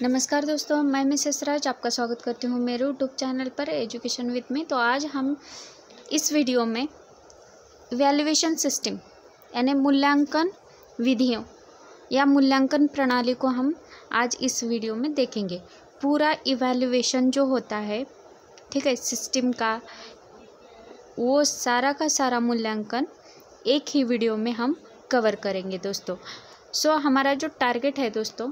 नमस्कार दोस्तों, मैं मिसेस राज आपका स्वागत करती हूँ मेरे यूट्यूब चैनल पर एजुकेशन विद मी। तो आज हम इस वीडियो में इवैल्यूएशन सिस्टम यानी मूल्यांकन विधियों या मूल्यांकन प्रणाली को हम आज इस वीडियो में देखेंगे। पूरा इवैल्यूएशन जो होता है, ठीक है, सिस्टम का, वो सारा का सारा मूल्यांकन एक ही वीडियो में हम कवर करेंगे दोस्तों। हमारा जो टारगेट है दोस्तों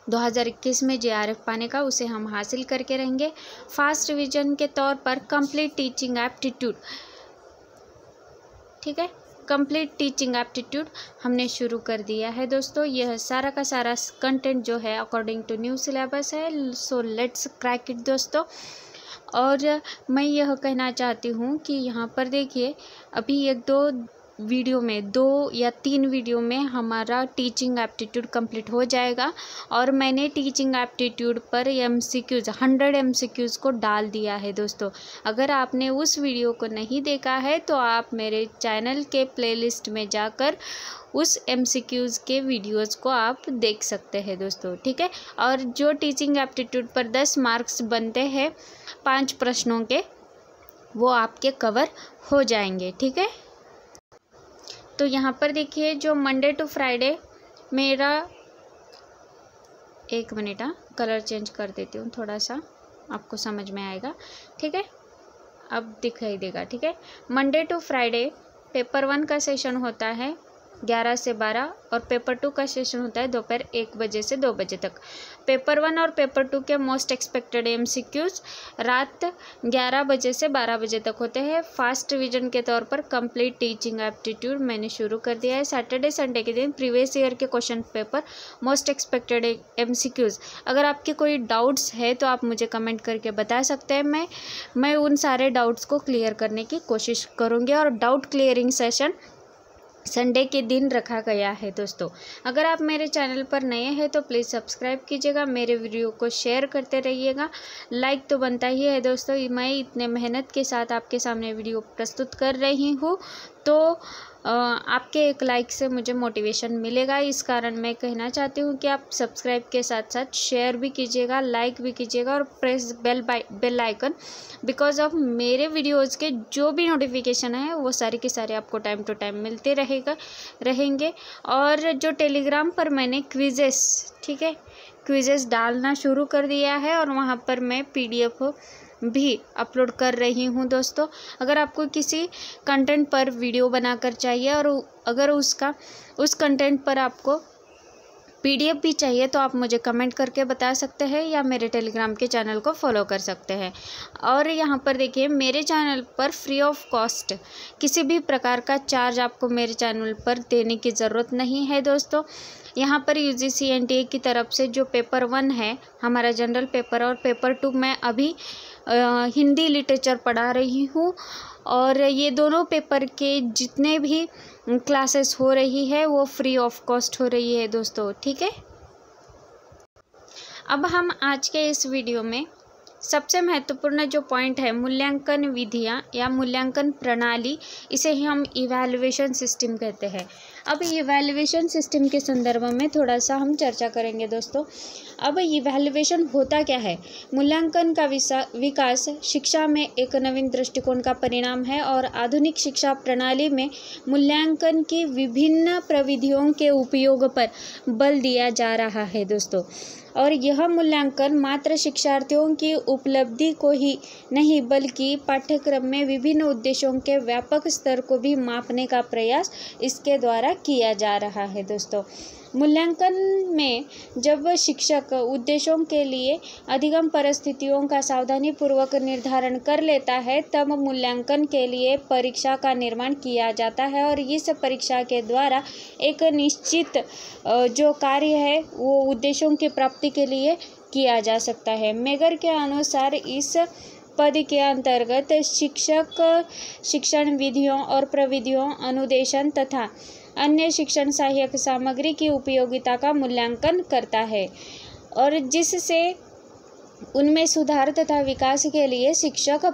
2021 में JRF पाने का, उसे हम हासिल करके रहेंगे। फास्ट रिवीजन के तौर पर कंप्लीट टीचिंग एप्टीट्यूड, ठीक है, कंप्लीट टीचिंग एप्टीट्यूड हमने शुरू कर दिया है दोस्तों। यह सारा का सारा कंटेंट जो है अकॉर्डिंग टू न्यू सिलेबस है। सो लेट्स क्रैक इट दोस्तों। और मैं यह कहना चाहती हूँ कि यहाँ पर देखिए, अभी एक दो वीडियो में, 2 या 3 वीडियो में हमारा टीचिंग एप्टीट्यूड कंप्लीट हो जाएगा। और मैंने टीचिंग एप्टीट्यूड पर MCQs 100 MCQs को डाल दिया है दोस्तों। अगर आपने उस वीडियो को नहीं देखा है तो आप मेरे चैनल के प्लेलिस्ट में जाकर उस MCQs के वीडियोस को आप देख सकते हैं दोस्तों, ठीक है। और जो टीचिंग एप्टीट्यूड पर 10 मार्क्स बनते हैं 5 प्रश्नों के, वो आपके कवर हो जाएंगे, ठीक है। तो यहाँ पर देखिए, जो मंडे टू फ्राइडे मेरा, एक मिनट, कलर चेंज कर देती हूँ थोड़ा सा, आपको समझ में आएगा, ठीक है, अब दिखाई देगा, ठीक है। मंडे टू फ्राइडे पेपर 1 का सेशन होता है 11 से 12 और पेपर 2 का सेशन होता है दोपहर 1 बजे से 2 बजे तक। पेपर 1 और पेपर 2 के मोस्ट एक्सपेक्टेड MCQs रात 11 बजे से 12 बजे तक होते हैं। फास्ट रिवीजन के तौर पर कंप्लीट टीचिंग एप्टीट्यूड मैंने शुरू कर दिया है। सैटरडे संडे के दिन प्रीवियस ईयर के question paper, most expected MCQs। अगर आपके कोई डाउट्स है तो आप मुझे कमेंट करके बता सकते हैं। मैं उन सारे डाउट्स को क्लियर करने की कोशिश करूँगी। और डाउट क्लियरिंग सेशन संडे के दिन रखा गया है दोस्तों। अगर आप मेरे चैनल पर नए हैं तो प्लीज़ सब्सक्राइब कीजिएगा, मेरे वीडियो को शेयर करते रहिएगा। लाइक तो बनता ही है दोस्तों। मैं इतने मेहनत के साथ आपके सामने वीडियो प्रस्तुत कर रही हूँ, तो आपके एक लाइक से मुझे मोटिवेशन मिलेगा। इस कारण मैं कहना चाहती हूँ कि आप सब्सक्राइब के साथ साथ शेयर भी कीजिएगा, लाइक भी कीजिएगा और press bell icon, because of मेरे वीडियोज़ के जो भी नोटिफिकेशन है वो सारे के सारे आपको टाइम टू टाइम मिलते रहेंगे। और जो टेलीग्राम पर मैंने क्विजेस, ठीक है, क्विजेस डालना शुरू कर दिया है और वहाँ पर मैं PDF भी अपलोड कर रही हूँ दोस्तों। अगर आपको किसी कंटेंट पर वीडियो बनाकर चाहिए और अगर उस कंटेंट पर आपको PDF भी चाहिए तो आप मुझे कमेंट करके बता सकते हैं या मेरे टेलीग्राम के चैनल को फॉलो कर सकते हैं। और यहाँ पर देखिए, मेरे चैनल पर फ्री ऑफ कॉस्ट किसी भी प्रकार का चार्ज आपको मेरे चैनल पर देने की ज़रूरत नहीं है दोस्तों। यहाँ पर UGC NTA की तरफ से जो पेपर 1 है हमारा जनरल पेपर, और पेपर 2 मैं अभी हिंदी लिटरेचर पढ़ा रही हूँ। और ये दोनों पेपर के जितने भी क्लासेस हो रही है वो फ्री ऑफ कॉस्ट हो रही है दोस्तों, ठीक है। अब हम आज के इस वीडियो में सबसे महत्वपूर्ण जो पॉइंट है, मूल्यांकन विधियाँ या मूल्यांकन प्रणाली, इसे ही हम इवैल्यूएशन सिस्टम कहते हैं। अब इवैल्यूएशन सिस्टम के संदर्भ में थोड़ा सा हम चर्चा करेंगे दोस्तों। अब इवैल्यूएशन होता क्या है? मूल्यांकन का विकास शिक्षा में एक नवीन दृष्टिकोण का परिणाम है और आधुनिक शिक्षा प्रणाली में मूल्यांकन की विभिन्न प्रविधियों के उपयोग पर बल दिया जा रहा है दोस्तों। और यह मूल्यांकन मात्र शिक्षार्थियों की उपलब्धि को ही नहीं बल्कि पाठ्यक्रम में विभिन्न उद्देश्यों के व्यापक स्तर को भी मापने का प्रयास इसके द्वारा किया जा रहा है दोस्तों। मूल्यांकन में जब शिक्षक उद्देश्यों के लिए अधिगम परिस्थितियों का सावधानीपूर्वक निर्धारण कर लेता है, तब मूल्यांकन के लिए परीक्षा का निर्माण किया जाता है और इस परीक्षा के द्वारा एक निश्चित जो कार्य है वो उद्देश्यों की प्राप्ति के लिए किया जा सकता है। मेगर के अनुसार इस पद के अंतर्गत शिक्षक शिक्षण विधियों और प्रविधियों, अनुदेशन तथा अन्य शिक्षण सहायक सामग्री की उपयोगिता का मूल्यांकन करता है और जिससे उनमें सुधार तथा विकास के लिए शिक्षक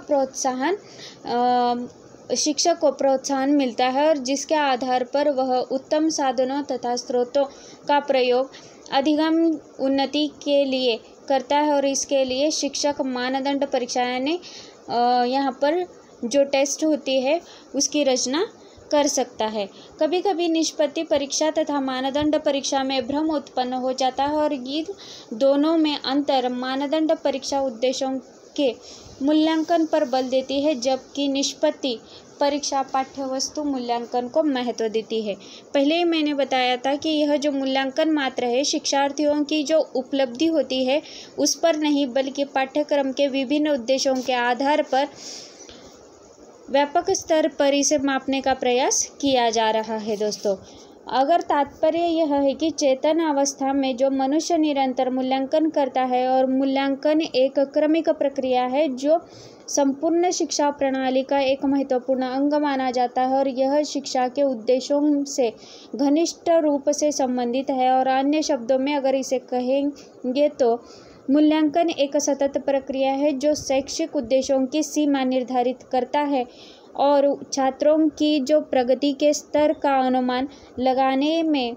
को प्रोत्साहन मिलता है और जिसके आधार पर वह उत्तम साधनों तथा स्रोतों का प्रयोग अधिगम उन्नति के लिए करता है और इसके लिए शिक्षक मानदंड परीक्षा यानी यहाँ पर जो टेस्ट होती है उसकी रचना कर सकता है। कभी कभी निष्पत्ति परीक्षा तथा मानदंड परीक्षा में भ्रम उत्पन्न हो जाता है और इन दोनों में अंतर मानदंड परीक्षा उद्देश्यों के मूल्यांकन पर बल देती है, जबकि निष्पत्ति परीक्षा पाठ्यवस्तु मूल्यांकन को महत्व देती है। पहले ही मैंने बताया था कि यह जो मूल्यांकन मात्र है शिक्षार्थियों की जो उपलब्धि होती है उस पर नहीं, बल्कि पाठ्यक्रम के विभिन्न उद्देश्यों के आधार पर व्यापक स्तर पर इसे मापने का प्रयास किया जा रहा है। दोस्तों, अगर तात्पर्य यह है कि चेतन अवस्था में जो मनुष्य निरंतर मूल्यांकन करता है और मूल्यांकन एक क्रमिक प्रक्रिया है जो संपूर्ण शिक्षा प्रणाली का एक महत्वपूर्ण अंग माना जाता है और यह शिक्षा के उद्देश्यों से घनिष्ठ रूप से संबंधित है, और अन्य शब्दों में अगर इसे कहेंगे तो मूल्यांकन एक सतत प्रक्रिया है जो शैक्षिक उद्देश्यों की सीमा निर्धारित करता है और छात्रों की जो प्रगति के स्तर का अनुमान लगाने में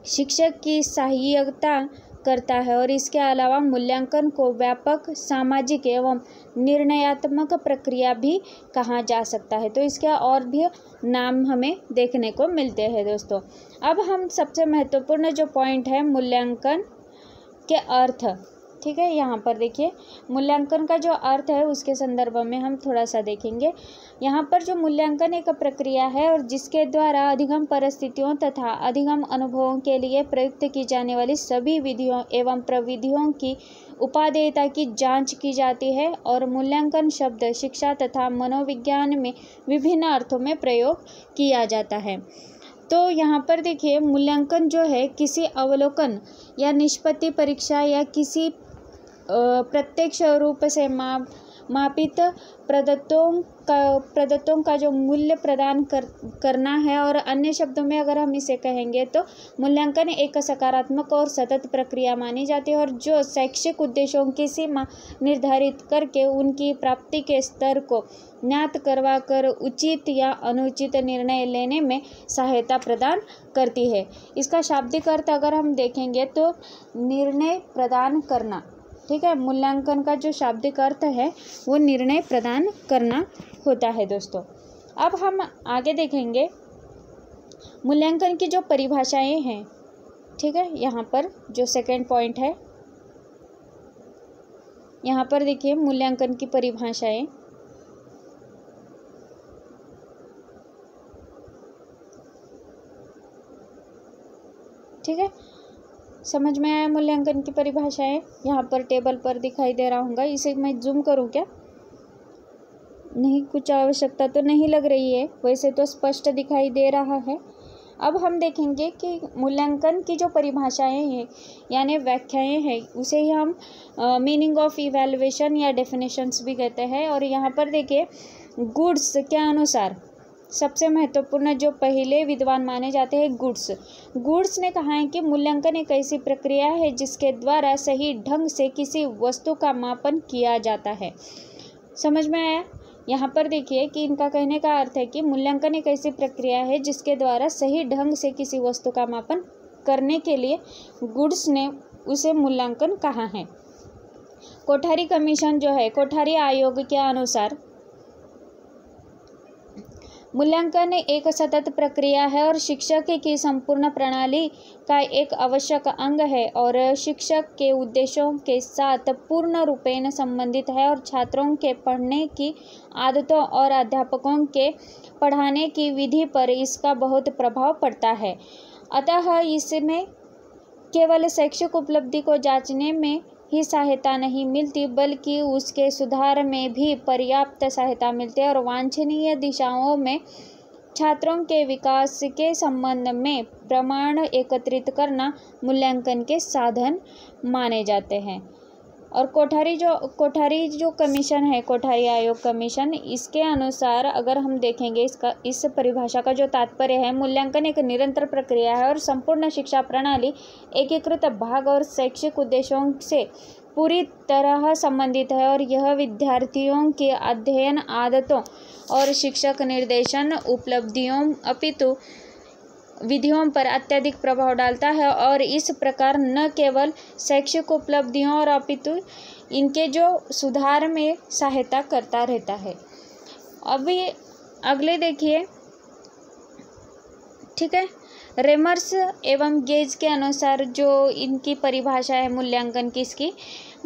शिक्षक की सहायता करता है। और इसके अलावा मूल्यांकन को व्यापक सामाजिक एवं निर्णयात्मक प्रक्रिया भी कहा जा सकता है। तो इसके और भी नाम हमें देखने को मिलते हैं। दोस्तों, अब हम सबसे महत्वपूर्ण जो पॉइंट है मूल्यांकन के अर्थ, ठीक है, यहाँ पर देखिए मूल्यांकन का जो अर्थ है उसके संदर्भ में हम थोड़ा सा देखेंगे। यहाँ पर जो मूल्यांकन एक प्रक्रिया है और जिसके द्वारा अधिगम परिस्थितियों तथा अधिगम अनुभवों के लिए प्रयुक्त की जाने वाली सभी विधियों एवं प्रविधियों की उपादेयता की जांच की जाती है। और मूल्यांकन शब्द शिक्षा तथा मनोविज्ञान में विभिन्न अर्थों में प्रयोग किया जाता है। तो यहाँ पर देखिए मूल्यांकन जो है किसी अवलोकन या निष्पत्ति परीक्षा या किसी प्रत्यक्ष रूप से मापित प्रदत्तों का जो मूल्य प्रदान करना है। और अन्य शब्दों में अगर हम इसे कहेंगे तो मूल्यांकन एक सकारात्मक और सतत प्रक्रिया मानी जाती है और जो शैक्षिक उद्देश्यों की सीमा निर्धारित करके उनकी प्राप्ति के स्तर को ज्ञात करवा कर उचित या अनुचित निर्णय लेने में सहायता प्रदान करती है। इसका शाब्दिक अर्थ अगर हम देखेंगे तो निर्णय प्रदान करना, ठीक है, मूल्यांकन का जो शाब्दिक अर्थ है वो निर्णय प्रदान करना होता है। दोस्तों, अब हम आगे देखेंगे मूल्यांकन की जो परिभाषाएं हैं, ठीक है, यहाँ पर जो सेकंड पॉइंट है, यहाँ पर देखिए मूल्यांकन की परिभाषाएं, ठीक है, समझ में आया मूल्यांकन की परिभाषाएं। यहाँ पर टेबल पर दिखाई दे रहा होगा, इसे मैं जूम करूँ क्या? नहीं, कुछ आवश्यकता तो नहीं लग रही है, वैसे तो स्पष्ट दिखाई दे रहा है। अब हम देखेंगे कि मूल्यांकन की जो परिभाषाएं हैं यानी व्याख्याएं हैं उसे ही हम मीनिंग ऑफ इवैल्यूएशन या डेफिनेशंस भी कहते हैं। और यहाँ पर देखिए गुड्स के अनुसार सबसे महत्वपूर्ण जो पहले विद्वान माने जाते हैं गुड्स ने कहा है कि मूल्यांकन एक ऐसी प्रक्रिया है जिसके द्वारा सही ढंग से किसी वस्तु का मापन किया जाता है। समझ में आया? यहाँ पर देखिए कि इनका कहने का अर्थ है कि मूल्यांकन एक ऐसी प्रक्रिया है जिसके द्वारा सही ढंग से किसी वस्तु का मापन करने के लिए गुड्स ने उसे मूल्यांकन कहा है। कोठारी कमीशन जो है, कोठारी आयोग के अनुसार मूल्यांकन एक सतत प्रक्रिया है और शिक्षक की संपूर्ण प्रणाली का एक आवश्यक अंग है और शिक्षक के उद्देश्यों के साथ पूर्ण रूपेण संबंधित है और छात्रों के पढ़ने की आदतों और अध्यापकों के पढ़ाने की विधि पर इसका बहुत प्रभाव पड़ता है। अतः इसमें केवल शैक्षिक उपलब्धि को जांचने में ही सहायता नहीं मिलती बल्कि उसके सुधार में भी पर्याप्त सहायता मिलती है और वांछनीय दिशाओं में छात्रों के विकास के संबंध में प्रमाण एकत्रित करना मूल्यांकन के साधन माने जाते हैं। और कोठारी जो कमीशन है, कोठारी आयोग कमीशन, इसके अनुसार अगर हम देखेंगे इस परिभाषा का जो तात्पर्य है, मूल्यांकन एक निरंतर प्रक्रिया है और संपूर्ण शिक्षा प्रणाली एकीकृत भाग और शैक्षिक उद्देश्यों से पूरी तरह संबंधित है और यह विद्यार्थियों की अध्ययन आदतों और शिक्षक निर्देशन उपलब्धियों अपितु विधियों पर अत्यधिक प्रभाव डालता है और इस प्रकार न केवल शैक्षिक उपलब्धियों और अपितु इनके जो सुधार में सहायता करता रहता है। अभी अगले देखिए, ठीक है, रेमर्स एवं गेज के अनुसार जो इनकी परिभाषा है मूल्यांकन की, इसकी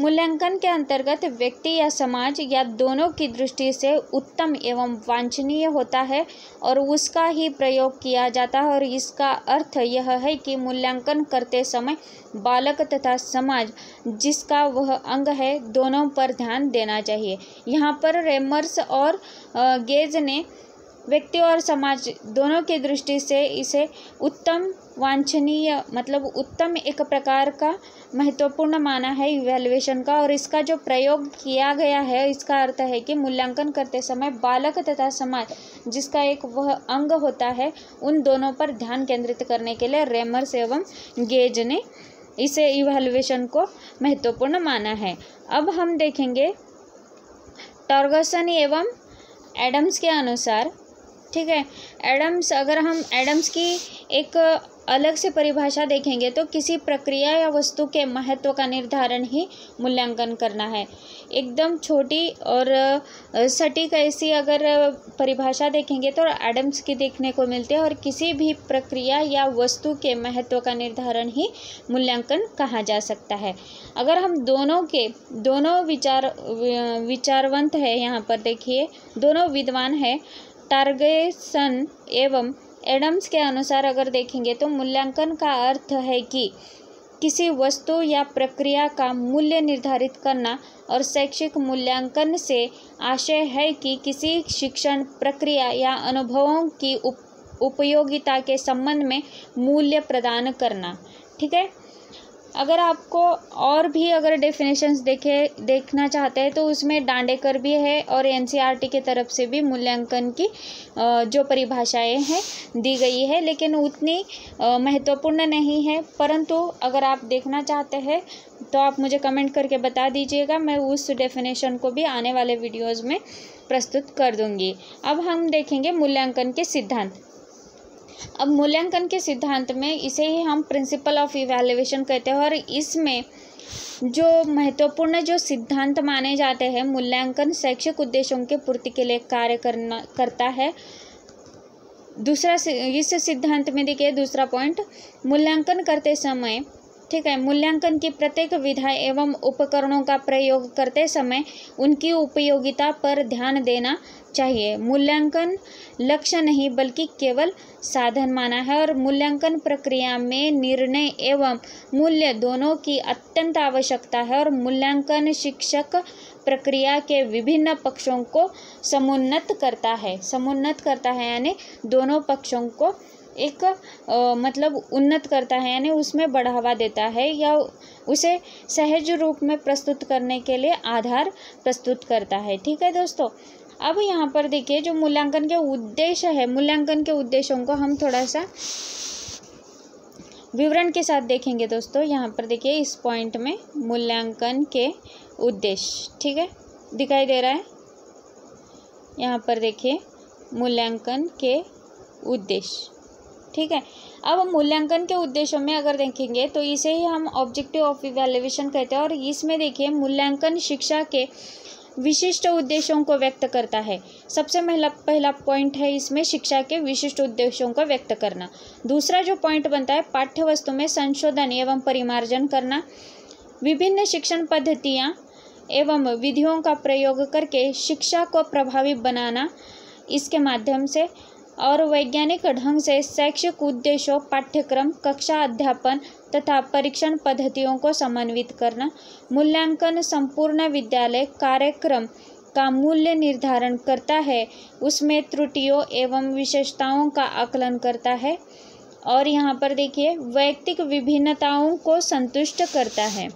मूल्यांकन के अंतर्गत व्यक्ति या समाज या दोनों की दृष्टि से उत्तम एवं वांछनीय होता है और उसका ही प्रयोग किया जाता है। और इसका अर्थ यह है कि मूल्यांकन करते समय बालक तथा समाज जिसका वह अंग है दोनों पर ध्यान देना चाहिए। यहाँ पर रेमर्स और गेज ने व्यक्ति और समाज दोनों की दृष्टि से इसे उत्तम वांछनीय मतलब उत्तम एक प्रकार का महत्वपूर्ण माना है इवैल्यूएशन का। और इसका जो प्रयोग किया गया है इसका अर्थ है कि मूल्यांकन करते समय बालक तथा समाज जिसका एक वह अंग होता है उन दोनों पर ध्यान केंद्रित करने के लिए रेमर्स एवं गेज ने इसे इवैल्यूएशन को महत्वपूर्ण माना है। अब हम देखेंगे टर्गसन एवं एडम्स के अनुसार, ठीक है, एडम्स, अगर हम एडम्स की एक अलग से परिभाषा देखेंगे तो किसी प्रक्रिया या वस्तु के महत्व का निर्धारण ही मूल्यांकन करना है। एकदम छोटी और सटीक ऐसी अगर परिभाषा देखेंगे तो एडम्स की देखने को मिलती है और किसी भी प्रक्रिया या वस्तु के महत्व का निर्धारण ही मूल्यांकन कहा जा सकता है। अगर हम दोनों विचारवंत है, यहाँ पर देखिए दोनों विद्वान है, टर्गसन एवं एडम्स के अनुसार अगर देखेंगे तो मूल्यांकन का अर्थ है कि किसी वस्तु या प्रक्रिया का मूल्य निर्धारित करना और शैक्षिक मूल्यांकन से आशय है कि किसी शिक्षण प्रक्रिया या अनुभवों की उपयोगिता के संबंध में मूल्य प्रदान करना। ठीक है, अगर आपको और भी अगर डेफिनेशंस देखना चाहते हैं तो उसमें डांडेकर भी है और एनसीईआरटी की तरफ से भी मूल्यांकन की जो परिभाषाएं हैं दी गई है, लेकिन उतनी महत्वपूर्ण नहीं है। परंतु अगर आप देखना चाहते हैं तो आप मुझे कमेंट करके बता दीजिएगा, मैं उस डेफिनेशन को भी आने वाले वीडियोज़ में प्रस्तुत कर दूँगी। अब हम देखेंगे मूल्यांकन के सिद्धांत। अब मूल्यांकन के सिद्धांत में इसे ही हम प्रिंसिपल ऑफ इवैल्यूएशन कहते हैं और इसमें जो महत्वपूर्ण जो सिद्धांत माने जाते हैं, मूल्यांकन शैक्षिक उद्देश्यों की पूर्ति के लिए कार्य करता है। दूसरा इस सिद्धांत में देखिए दूसरा पॉइंट, मूल्यांकन करते समय, ठीक है, मूल्यांकन की प्रत्येक विधा एवं उपकरणों का प्रयोग करते समय उनकी उपयोगिता पर ध्यान देना चाहिए। मूल्यांकन लक्ष्य नहीं बल्कि केवल साधन माना है और मूल्यांकन प्रक्रिया में निर्णय एवं मूल्य दोनों की अत्यंत आवश्यकता है और मूल्यांकन शिक्षक प्रक्रिया के विभिन्न पक्षों को समुन्नत करता है यानी दोनों पक्षों को एक मतलब उन्नत करता है, यानी उसमें बढ़ावा देता है या उसे सहज रूप में प्रस्तुत करने के लिए आधार प्रस्तुत करता है। ठीक है दोस्तों, अब यहाँ पर देखिए जो मूल्यांकन के उद्देश्य है, मूल्यांकन के उद्देश्यों को हम थोड़ा सा विवरण के साथ देखेंगे दोस्तों। यहाँ पर देखिए इस पॉइंट में मूल्यांकन के उद्देश्य, ठीक है, दिखाई दे रहा है। यहाँ पर देखिए मूल्यांकन के उद्देश्य, ठीक है। अब मूल्यांकन के उद्देश्यों में अगर देखेंगे तो इसे ही हम ऑब्जेक्टिव ऑफ इवैल्यूएशन कहते हैं और इसमें देखिए मूल्यांकन शिक्षा के विशिष्ट उद्देश्यों को व्यक्त करता है। सबसे पहला पॉइंट है इसमें शिक्षा के विशिष्ट उद्देश्यों को व्यक्त करना। दूसरा जो पॉइंट बनता है पाठ्य वस्तु में संशोधन एवं परिमार्जन करना, विभिन्न शिक्षण पद्धतियाँ एवं विधियों का प्रयोग करके शिक्षा को प्रभावी बनाना इसके माध्यम से, और वैज्ञानिक ढंग से शैक्षिक उद्देश्यों, पाठ्यक्रम, कक्षा अध्यापन तथा परीक्षण पद्धतियों को समन्वित करना। मूल्यांकन संपूर्ण विद्यालय कार्यक्रम का मूल्य निर्धारण करता है, उसमें त्रुटियों एवं विशेषताओं का आकलन करता है और यहाँ पर देखिए वैयक्तिक विभिन्नताओं को संतुष्ट करता है।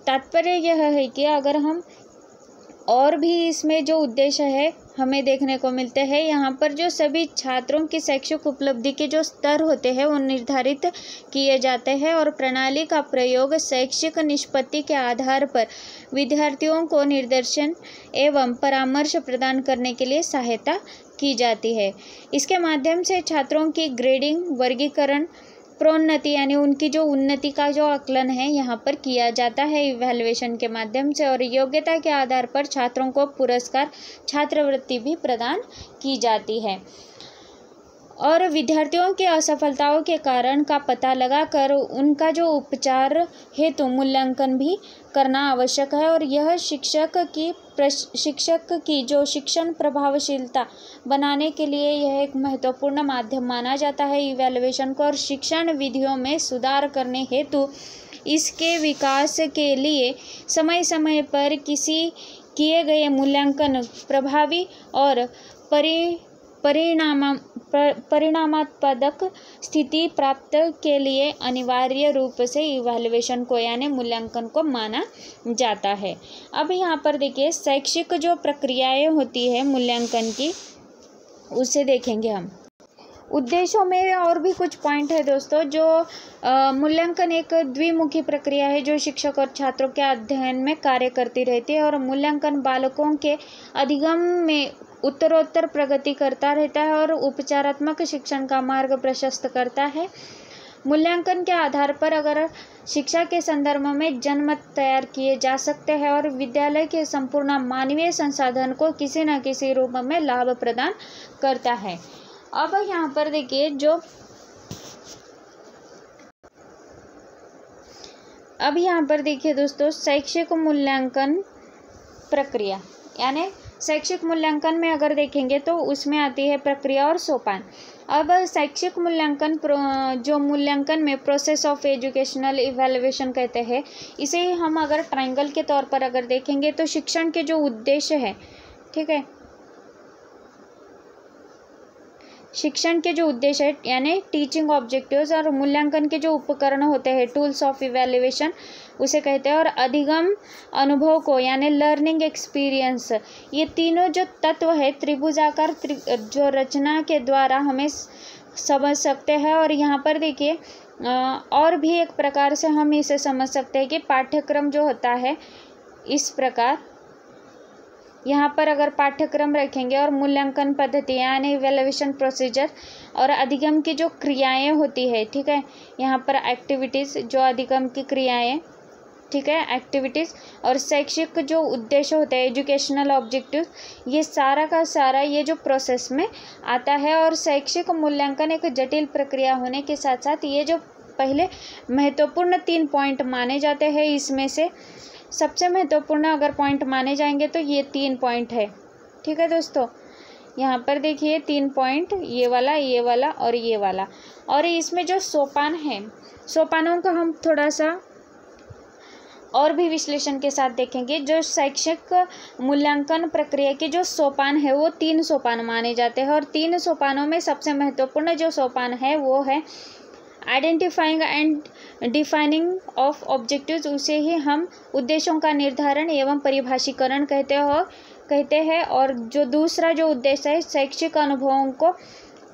तात्पर्य यह है कि अगर हम और भी इसमें जो उद्देश्य है हमें देखने को मिलते हैं, यहाँ पर जो सभी छात्रों की शैक्षिक उपलब्धि के जो स्तर होते हैं वो निर्धारित किए जाते हैं और प्रणाली का प्रयोग शैक्षिक निष्पत्ति के आधार पर विद्यार्थियों को निर्देशन एवं परामर्श प्रदान करने के लिए सहायता की जाती है। इसके माध्यम से छात्रों की ग्रेडिंग, वर्गीकरण, प्रोन्नति यानी उनकी जो उन्नति का जो आकलन है यहाँ पर किया जाता है इवैल्यूएशन के माध्यम से, और योग्यता के आधार पर छात्रों को पुरस्कार, छात्रवृत्ति भी प्रदान की जाती है। और विद्यार्थियों की असफलताओं के कारण का पता लगाकर उनका जो उपचार हेतु मूल्यांकन भी करना आवश्यक है, और यह शिक्षक की जो शिक्षण प्रभावशीलता बनाने के लिए यह एक महत्वपूर्ण माध्यम माना जाता है इवैल्यूएशन को, और शिक्षण विधियों में सुधार करने हेतु इसके विकास के लिए समय समय पर किसी किए गए मूल्यांकन प्रभावी और परिणामात्मक स्थिति प्राप्त के लिए अनिवार्य रूप से इवैल्यूएशन को यानी मूल्यांकन को माना जाता है। अब यहाँ पर देखिए शैक्षिक जो प्रक्रियाएं होती है मूल्यांकन की, उसे देखेंगे हम। उद्देश्यों में और भी कुछ पॉइंट है दोस्तों। जो मूल्यांकन एक द्विमुखी प्रक्रिया है जो शिक्षक और छात्रों के अध्ययन में कार्य करती रहती है, और मूल्यांकन बालकों के अधिगम में उत्तरोत्तर प्रगति करता रहता है और उपचारात्मक शिक्षण का मार्ग प्रशस्त करता है। मूल्यांकन के आधार पर अगर शिक्षा के संदर्भ में जनमत तैयार किए जा सकते हैं और विद्यालय के संपूर्ण मानवीय संसाधन को किसी न किसी रूप में लाभ प्रदान करता है। अब यहाँ पर देखिए दोस्तों शैक्षिक मूल्यांकन प्रक्रिया, यानी शैक्षिक मूल्यांकन में अगर देखेंगे तो उसमें आती है प्रक्रिया और सोपान। अब शैक्षिक मूल्यांकन जो मूल्यांकन में प्रोसेस ऑफ एजुकेशनल इवैल्यूएशन कहते हैं, इसे हम अगर ट्रायंगल के तौर पर अगर देखेंगे तो शिक्षण के जो उद्देश्य है, ठीक है, शिक्षण के जो उद्देश्य है यानी टीचिंग ऑब्जेक्टिव्स, और मूल्यांकन के जो उपकरण होते हैं टूल्स ऑफ इवैल्यूएशन उसे कहते हैं, और अधिगम अनुभव को यानी लर्निंग एक्सपीरियंस, ये तीनों जो तत्व है त्रिभुजाकार जो रचना के द्वारा हमें समझ सकते हैं। और यहाँ पर देखिए और भी एक प्रकार से हम इसे समझ सकते हैं कि पाठ्यक्रम जो होता है इस प्रकार, यहाँ पर अगर पाठ्यक्रम रखेंगे और मूल्यांकन पद्धति यानी इवैल्यूएशन प्रोसीजर और अधिगम की जो क्रियाएं होती है, ठीक है, यहाँ पर एक्टिविटीज़ जो अधिगम की क्रियाएं, ठीक है, एक्टिविटीज़, और शैक्षिक जो उद्देश्य होते हैं एजुकेशनल ऑब्जेक्टिव, ये सारा का सारा ये जो प्रोसेस में आता है। और शैक्षिक मूल्यांकन एक जटिल प्रक्रिया होने के साथ साथ ये जो पहले महत्वपूर्ण 3 पॉइंट माने जाते हैं, इसमें से सबसे महत्वपूर्ण अगर पॉइंट माने जाएंगे तो ये 3 पॉइंट है, ठीक है दोस्तों। यहाँ पर देखिए 3 पॉइंट, ये वाला और ये वाला, और इसमें जो सोपान है, सोपानों को हम थोड़ा सा और भी विश्लेषण के साथ देखेंगे। जो शैक्षिक मूल्यांकन प्रक्रिया के जो सोपान है वो 3 सोपान माने जाते हैं, और 3 सोपानों में सबसे महत्वपूर्ण जो सोपान है वो है identifying and defining of objectives, उसे ही हम उद्देश्यों का निर्धारण एवं परिभाषीकरण कहते हैं। और जो दूसरा जो उद्देश्य है शैक्षिक अनुभवों को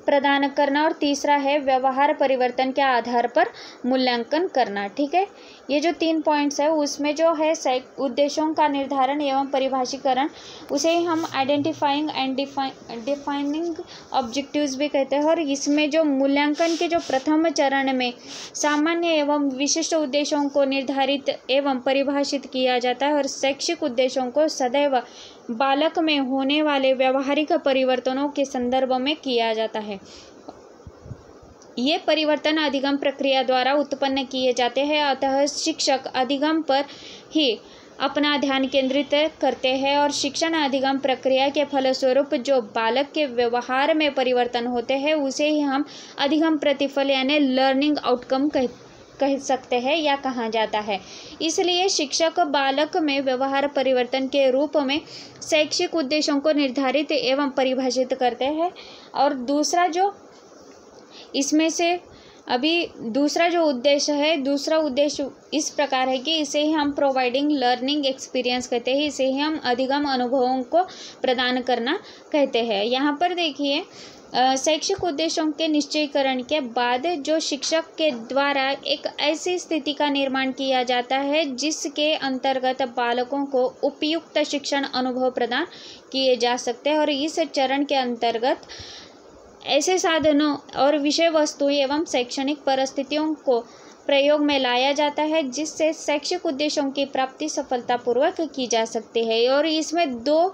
प्रदान करना, और तीसरा है व्यवहार परिवर्तन के आधार पर मूल्यांकन करना, ठीक है। ये जो 3 पॉइंट्स है उसमें जो है उद्देश्यों का निर्धारण एवं परिभाषीकरण, उसे हम आइडेंटिफाइंग एंड डिफाइनिंग ऑब्जेक्टिव्स भी कहते हैं। और इसमें जो मूल्यांकन के जो प्रथम चरण में सामान्य एवं विशिष्ट उद्देश्यों को निर्धारित एवं परिभाषित किया जाता है, और शैक्षिक उद्देश्यों को सदैव बालक में होने वाले व्यवहारिक परिवर्तनों के संदर्भ में किया जाता है। ये परिवर्तन अधिगम प्रक्रिया द्वारा उत्पन्न किए जाते हैं, अतः शिक्षक अधिगम पर ही अपना ध्यान केंद्रित करते हैं, और शिक्षण अधिगम प्रक्रिया के फलस्वरूप जो बालक के व्यवहार में परिवर्तन होते हैं उसे ही हम अधिगम प्रतिफल यानी लर्निंग आउटकम कह सकते हैं या कहा जाता है। इसलिए शिक्षक बालक में व्यवहार परिवर्तन के रूप में शैक्षिक उद्देश्यों को निर्धारित एवं परिभाषित करते हैं। और दूसरा जो इसमें से अभी दूसरा जो उद्देश्य है, दूसरा उद्देश्य इस प्रकार है कि इसे ही हम प्रोवाइडिंग लर्निंग एक्सपीरियंस कहते हैं, इसे ही हम अधिगम अनुभवों को प्रदान करना कहते हैं। यहाँ पर देखिए शैक्षिक उद्देश्यों के निश्चयीकरण के बाद जो शिक्षक के द्वारा एक ऐसी स्थिति का निर्माण किया जाता है जिसके अंतर्गत बालकों को उपयुक्त शिक्षण अनुभव प्रदान किए जा सकते हैं, और इस चरण के अंतर्गत ऐसे साधनों और विषय वस्तु एवं शैक्षणिक परिस्थितियों को प्रयोग में लाया जाता है जिससे शैक्षिक उद्देश्यों की प्राप्ति सफलतापूर्वक की जा सकती है। और इसमें 2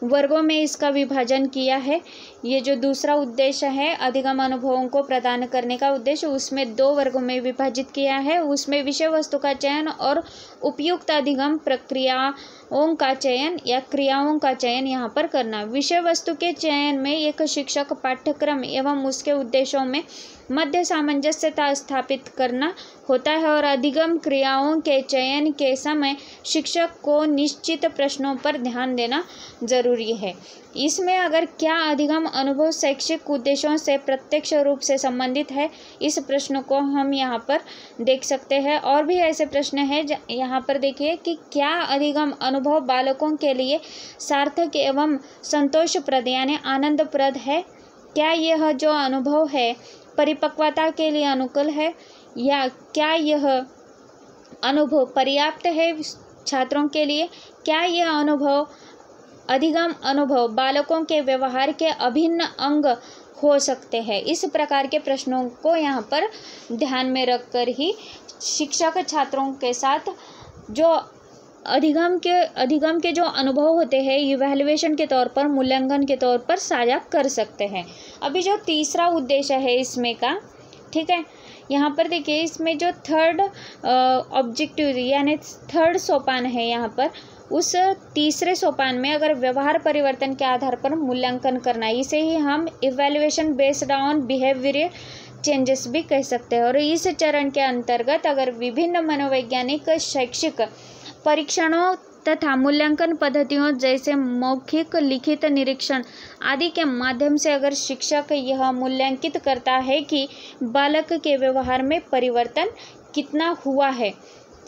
वर्गों में इसका विभाजन किया है। ये जो दूसरा उद्देश्य है अधिगम अनुभवों को प्रदान करने का उद्देश्य, उसमें 2 वर्गों में विभाजित किया है। उसमें विषय वस्तु का चयन और उपयुक्त अधिगम प्रक्रियाओं का चयन या क्रियाओं का चयन यहाँ पर करना। विषय वस्तु के चयन में एक शिक्षक पाठ्यक्रम एवं उसके उद्देश्यों में मध्य सामंजस्यता स्थापित करना होता है, और अधिगम क्रियाओं के चयन के समय शिक्षक को निश्चित प्रश्नों पर ध्यान देना जरूरी है। इसमें अगर क्या अधिगम अनुभव शैक्षिक उद्देश्यों से प्रत्यक्ष रूप से संबंधित है, इस प्रश्न को हम यहाँ पर देख सकते हैं। और भी ऐसे प्रश्न हैं यहाँ पर देखिए कि क्या अधिगम अनुभव बालकों के लिए सार्थक एवं संतोषप्रद यानी आनंदप्रद है, क्या यह जो अनुभव है परिपक्वता के लिए अनुकूल है, या क्या यह अनुभव पर्याप्त है छात्रों के लिए, क्या यह अनुभव अधिगम अनुभव बालकों के व्यवहार के अभिन्न अंग हो सकते हैं। इस प्रकार के प्रश्नों को यहाँ पर ध्यान में रखकर ही शिक्षक छात्रों के साथ जो अधिगम के जो अनुभव होते हैं इवैल्यूएशन के तौर पर, मूल्यांकन के तौर पर साझा कर सकते हैं। अभी जो तीसरा उद्देश्य है इसमें का, ठीक है, यहाँ पर देखिए इसमें जो थर्ड ऑब्जेक्टिव यानी थर्ड सोपान है यहाँ पर, उस तीसरे सोपान में अगर व्यवहार परिवर्तन के आधार पर मूल्यांकन करना, इसे ही हम evaluation based on behavioural changes भी कह सकते हैं। और इस चरण के अंतर्गत अगर विभिन्न मनोवैज्ञानिक शैक्षिक परीक्षणों तथा मूल्यांकन पद्धतियों जैसे मौखिक, लिखित, निरीक्षण आदि के माध्यम से अगर शिक्षक यह मूल्यांकित करता है कि बालक के व्यवहार में परिवर्तन कितना हुआ है,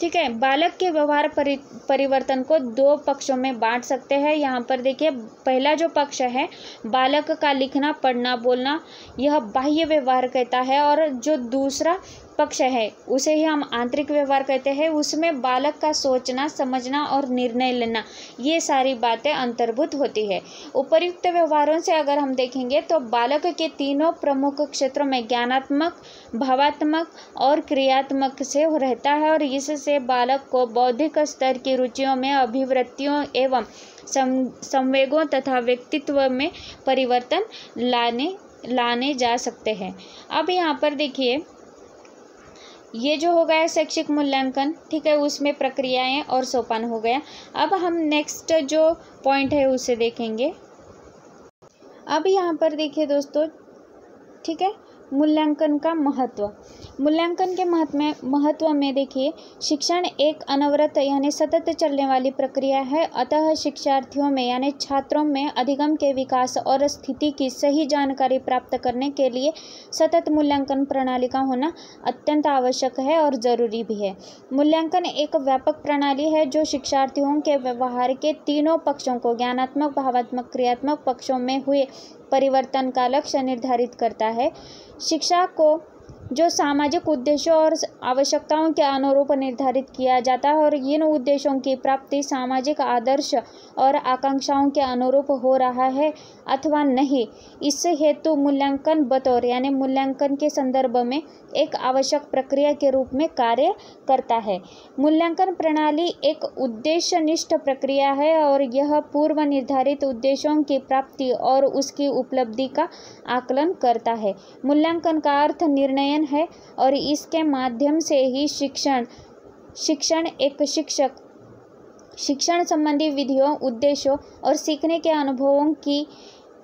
ठीक है। बालक के व्यवहार परिवर्तन को 2 पक्षों में बांट सकते हैं। यहाँ पर देखिए पहला जो पक्ष है बालक का लिखना, पढ़ना, बोलना, यह बाह्य व्यवहार कहता है, और जो दूसरा पक्ष है उसे ही हम आंतरिक व्यवहार कहते हैं। उसमें बालक का सोचना, समझना और निर्णय लेना, ये सारी बातें अंतर्भूत होती है। उपर्युक्त व्यवहारों से अगर हम देखेंगे तो बालक के तीनों प्रमुख क्षेत्रों में ज्ञानात्मक, भावात्मक और क्रियात्मक से रहता है, और इससे बालक को बौद्धिक स्तर की रुचियों में, अभिवृत्तियों एवं संवेगों तथा व्यक्तित्व में परिवर्तन लाने जा सकते हैं। अब यहाँ पर देखिए ये जो हो गया शैक्षिक मूल्यांकन, ठीक है, उसमें प्रक्रियाएं और सोपान हो गया। अब हम नेक्स्ट जो पॉइंट है उसे देखेंगे। अब यहाँ पर देखिए दोस्तों, ठीक है, मूल्यांकन का महत्व। मूल्यांकन के महत्व में देखिए शिक्षण एक अनवरत यानी सतत चलने वाली प्रक्रिया है, अतः शिक्षार्थियों में यानी छात्रों में अधिगम के विकास और स्थिति की सही जानकारी प्राप्त करने के लिए सतत मूल्यांकन प्रणाली का होना अत्यंत आवश्यक है और ज़रूरी भी है। मूल्यांकन एक व्यापक प्रणाली है जो शिक्षार्थियों के व्यवहार के तीनों पक्षों को ज्ञानात्मक, भावात्मक, क्रियात्मक पक्षों में हुए परिवर्तन का लक्ष्य निर्धारित करता है। शिक्षा को जो सामाजिक उद्देश्यों और आवश्यकताओं के अनुरूप निर्धारित किया जाता है और इन उद्देश्यों की प्राप्ति सामाजिक आदर्श और आकांक्षाओं के अनुरूप हो रहा है अथवा नहीं, इस हेतु मूल्यांकन बतौर यानी मूल्यांकन के संदर्भ में एक आवश्यक प्रक्रिया के रूप में कार्य करता है। मूल्यांकन प्रणाली एक उद्देश्यनिष्ठ प्रक्रिया है और यह पूर्व निर्धारित उद्देश्यों की प्राप्ति और उसकी उपलब्धि का आकलन करता है। मूल्यांकन का अर्थ निर्णयन है और इसके माध्यम से ही शिक्षण संबंधी विधियों, उद्देश्यों और सीखने के अनुभवों की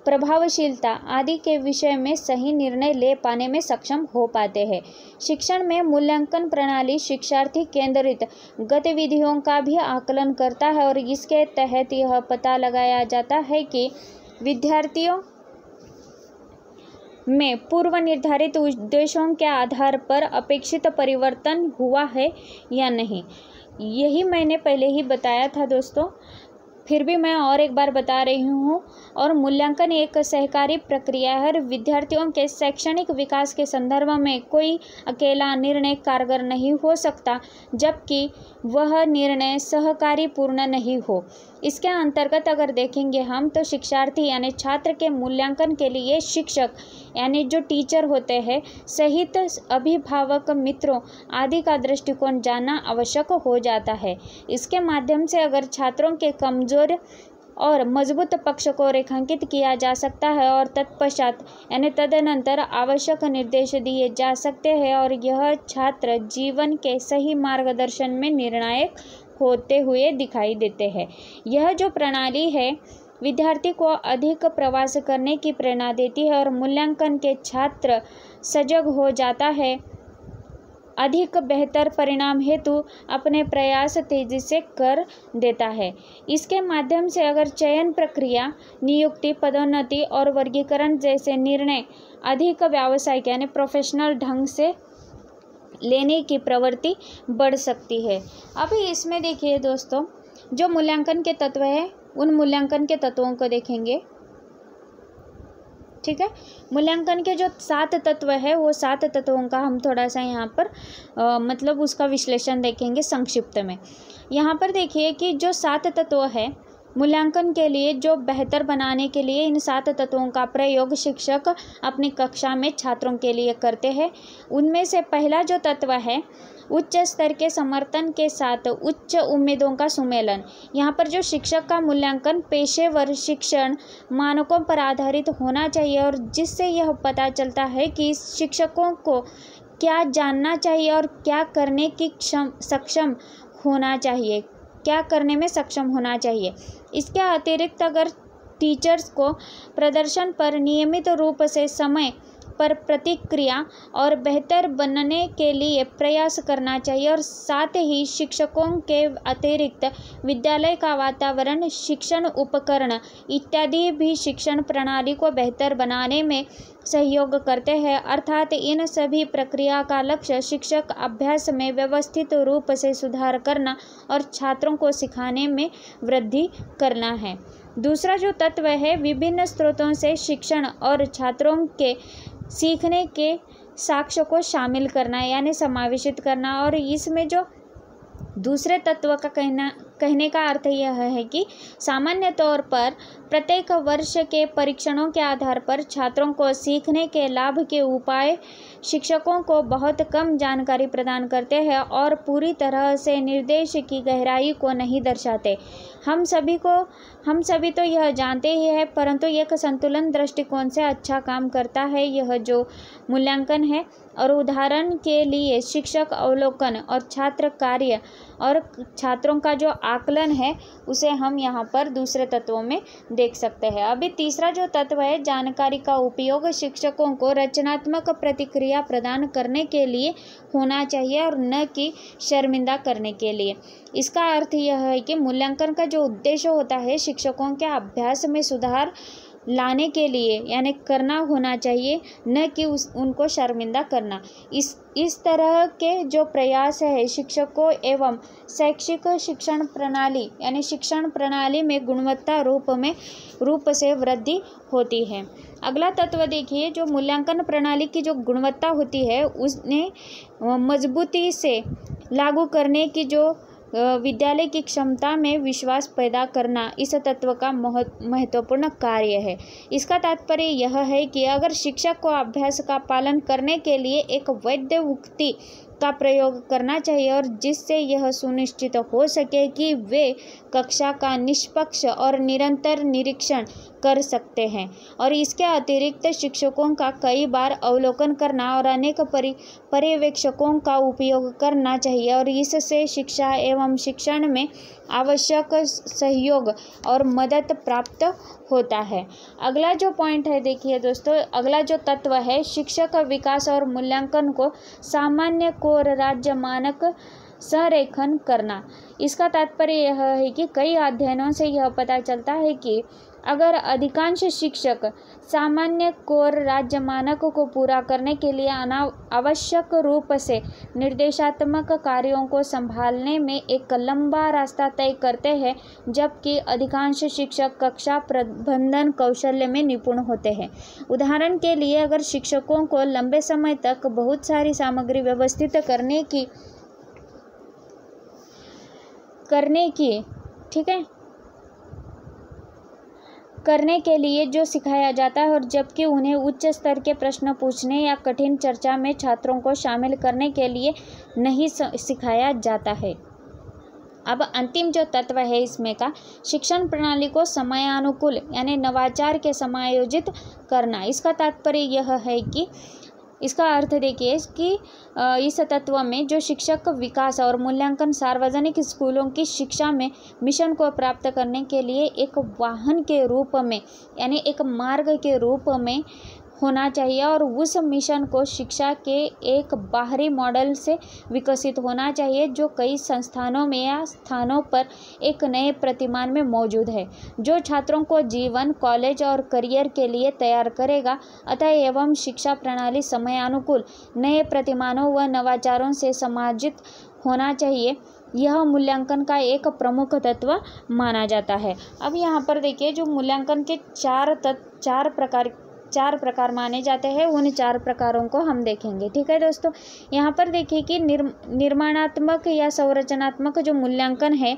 प्रभावशीलता आदि के विषय में सही निर्णय ले पाने में सक्षम हो पाते हैं। शिक्षण में मूल्यांकन प्रणाली शिक्षार्थी केंद्रित गतिविधियों का भी आकलन करता है और इसके तहत यह पता लगाया जाता है कि विद्यार्थियों में पूर्व निर्धारित उद्देश्यों के आधार पर अपेक्षित परिवर्तन हुआ है या नहीं। यही मैंने पहले ही बताया था दोस्तों फिर भी मैं और एक बार बता रही हूँ। और मूल्यांकन एक सहकारी प्रक्रिया है। विद्यार्थियों के शैक्षणिक विकास के संदर्भ में कोई अकेला निर्णय कारगर नहीं हो सकता जबकि वह निर्णय सहकारीपूर्ण नहीं हो। इसके अंतर्गत अगर देखेंगे हम तो शिक्षार्थी यानी छात्र के मूल्यांकन के लिए शिक्षक यानी जो टीचर होते हैं सहित अभिभावक, मित्रों आदि का दृष्टिकोण जानना आवश्यक हो जाता है। इसके माध्यम से अगर छात्रों के कमजोर और मजबूत पक्ष को रेखांकित किया जा सकता है और तत्पश्चात यानी तदनंतर आवश्यक निर्देश दिए जा सकते हैं और यह छात्र जीवन के सही मार्गदर्शन में निर्णायक होते हुए दिखाई देते हैं। यह जो प्रणाली है विद्यार्थी को अधिक प्रयास करने की प्रेरणा देती है और मूल्यांकन के छात्र सजग हो जाता है, अधिक बेहतर परिणाम हेतु अपने प्रयास तेजी से कर देता है। इसके माध्यम से अगर चयन प्रक्रिया, नियुक्ति, पदोन्नति और वर्गीकरण जैसे निर्णय अधिक व्यावसायिक यानी प्रोफेशनल ढंग से लेने की प्रवृत्ति बढ़ सकती है। अभी इसमें देखिए दोस्तों, जो मूल्यांकन के तत्व है उन मूल्यांकन के तत्वों को देखेंगे। ठीक है, मूल्यांकन के जो 7 तत्व है वो 7 तत्वों का हम थोड़ा सा यहाँ पर मतलब उसका विश्लेषण देखेंगे संक्षिप्त में। यहाँ पर देखिए कि जो 7 तत्व है मूल्यांकन के लिए जो बेहतर बनाने के लिए इन 7 तत्वों का प्रयोग शिक्षक अपनी कक्षा में छात्रों के लिए करते हैं। उनमें से पहला जो तत्व है उच्च स्तर के समर्थन के साथ उच्च उम्मीदों का सुमेलन। यहाँ पर जो शिक्षक का मूल्यांकन पेशेवर शिक्षण मानकों पर आधारित होना चाहिए और जिससे यह पता चलता है कि शिक्षकों को क्या जानना चाहिए और क्या करने की सक्षम होना चाहिए, क्या करने में सक्षम होना चाहिए। इसके अतिरिक्त अगर टीचर्स को प्रदर्शन पर नियमित रूप से समय पर प्रतिक्रिया और बेहतर बनने के लिए प्रयास करना चाहिए और साथ ही शिक्षकों के अतिरिक्त विद्यालय का वातावरण, शिक्षण उपकरण इत्यादि भी शिक्षण प्रणाली को बेहतर बनाने में सहयोग करते हैं। अर्थात इन सभी प्रक्रिया का लक्ष्य शिक्षक अभ्यास में व्यवस्थित रूप से सुधार करना और छात्रों को सिखाने में वृद्धि करना है। दूसरा जो तत्व है विभिन्न स्रोतों से शिक्षण और छात्रों के सीखने के साक्ष्य को शामिल करना यानी समावेशित करना। और इसमें जो दूसरे तत्व का कहने का अर्थ यह है कि सामान्य तौर पर प्रत्येक वर्ष के परीक्षणों के आधार पर छात्रों को सीखने के लाभ के उपाय शिक्षकों को बहुत कम जानकारी प्रदान करते हैं और पूरी तरह से निर्देश की गहराई को नहीं दर्शाते। हम सभी तो यह जानते ही है, परंतु एक संतुलन दृष्टिकोण से अच्छा काम करता है यह जो मूल्यांकन है। और उदाहरण के लिए शिक्षक अवलोकन और छात्र कार्य और छात्रों का जो आकलन है उसे हम यहाँ पर दूसरे तत्वों में देख सकते हैं। अभी तीसरा जो तत्व है जानकारी का उपयोग शिक्षकों को रचनात्मक प्रतिक्रिया प्रदान करने के लिए होना चाहिए और न कि शर्मिंदा करने के लिए। इसका अर्थ यह है कि मूल्यांकन का जो उद्देश्य होता है शिक्षकों के अभ्यास में सुधार लाने के लिए यानी करना होना चाहिए, न कि उनको शर्मिंदा करना। इस तरह के जो प्रयास है शिक्षकों एवं शैक्षिक शिक्षण प्रणाली यानी शिक्षण प्रणाली में गुणवत्ता रूप से वृद्धि होती है। अगला तत्व देखिए, जो मूल्यांकन प्रणाली की जो गुणवत्ता होती है उसने मजबूती से लागू करने की जो विद्यालय की क्षमता में विश्वास पैदा करना इस तत्व का महत्वपूर्ण कार्य है। इसका तात्पर्य यह है कि अगर शिक्षक को अभ्यास का पालन करने के लिए एक वैध उक्ति का प्रयोग करना चाहिए और जिससे यह सुनिश्चित हो सके कि वे कक्षा का निष्पक्ष और निरंतर निरीक्षण कर सकते हैं। और इसके अतिरिक्त शिक्षकों का कई बार अवलोकन करना और अनेक पर्यवेक्षकों का उपयोग करना चाहिए और इससे शिक्षा एवं शिक्षण में आवश्यक सहयोग और मदद प्राप्त होता है। अगला जो पॉइंट है देखिए दोस्तों, अगला जो तत्व है शिक्षक विकास और मूल्यांकन को सामान्य कोर राज्य मानक संरेखन करना। इसका तात्पर्य यह है कि कई अध्ययनों से यह पता चलता है कि अगर अधिकांश शिक्षक सामान्य कोर राज्य मानक को पूरा करने के लिए आवश्यक रूप से निर्देशात्मक कार्यों को संभालने में एक लंबा रास्ता तय करते हैं, जबकि अधिकांश शिक्षक कक्षा प्रबंधन कौशल्य में निपुण होते हैं। उदाहरण के लिए, अगर शिक्षकों को लंबे समय तक बहुत सारी सामग्री व्यवस्थित करने के लिए जो सिखाया जाता है, और जबकि उन्हें उच्च स्तर के प्रश्न पूछने या कठिन चर्चा में छात्रों को शामिल करने के लिए नहीं सिखाया जाता है। अब अंतिम जो तत्व है इसमें का, शिक्षण प्रणाली को समयानुकूल यानी नवाचार के समायोजित करना। इसका तात्पर्य यह है कि इसका अर्थ देखिए कि इस तत्व में जो शिक्षक विकास और मूल्यांकन सार्वजनिक स्कूलों की शिक्षा में मिशन को प्राप्त करने के लिए एक वाहन के रूप में यानी एक मार्ग के रूप में होना चाहिए, और उस मिशन को शिक्षा के एक बाहरी मॉडल से विकसित होना चाहिए जो कई संस्थानों में या स्थानों पर एक नए प्रतिमान में मौजूद है, जो छात्रों को जीवन, कॉलेज और करियर के लिए तैयार करेगा। अतः एवं शिक्षा प्रणाली समयानुकूल नए प्रतिमानों व नवाचारों से समाजित होना चाहिए, यह मूल्यांकन का एक प्रमुख तत्व माना जाता है। अब यहाँ पर देखिए, जो मूल्यांकन के चार प्रकार माने जाते हैं, उन 4 प्रकारों को हम देखेंगे। ठीक है दोस्तों, यहाँ पर देखिए कि निर्माणात्मक या संरचनात्मक जो मूल्यांकन है,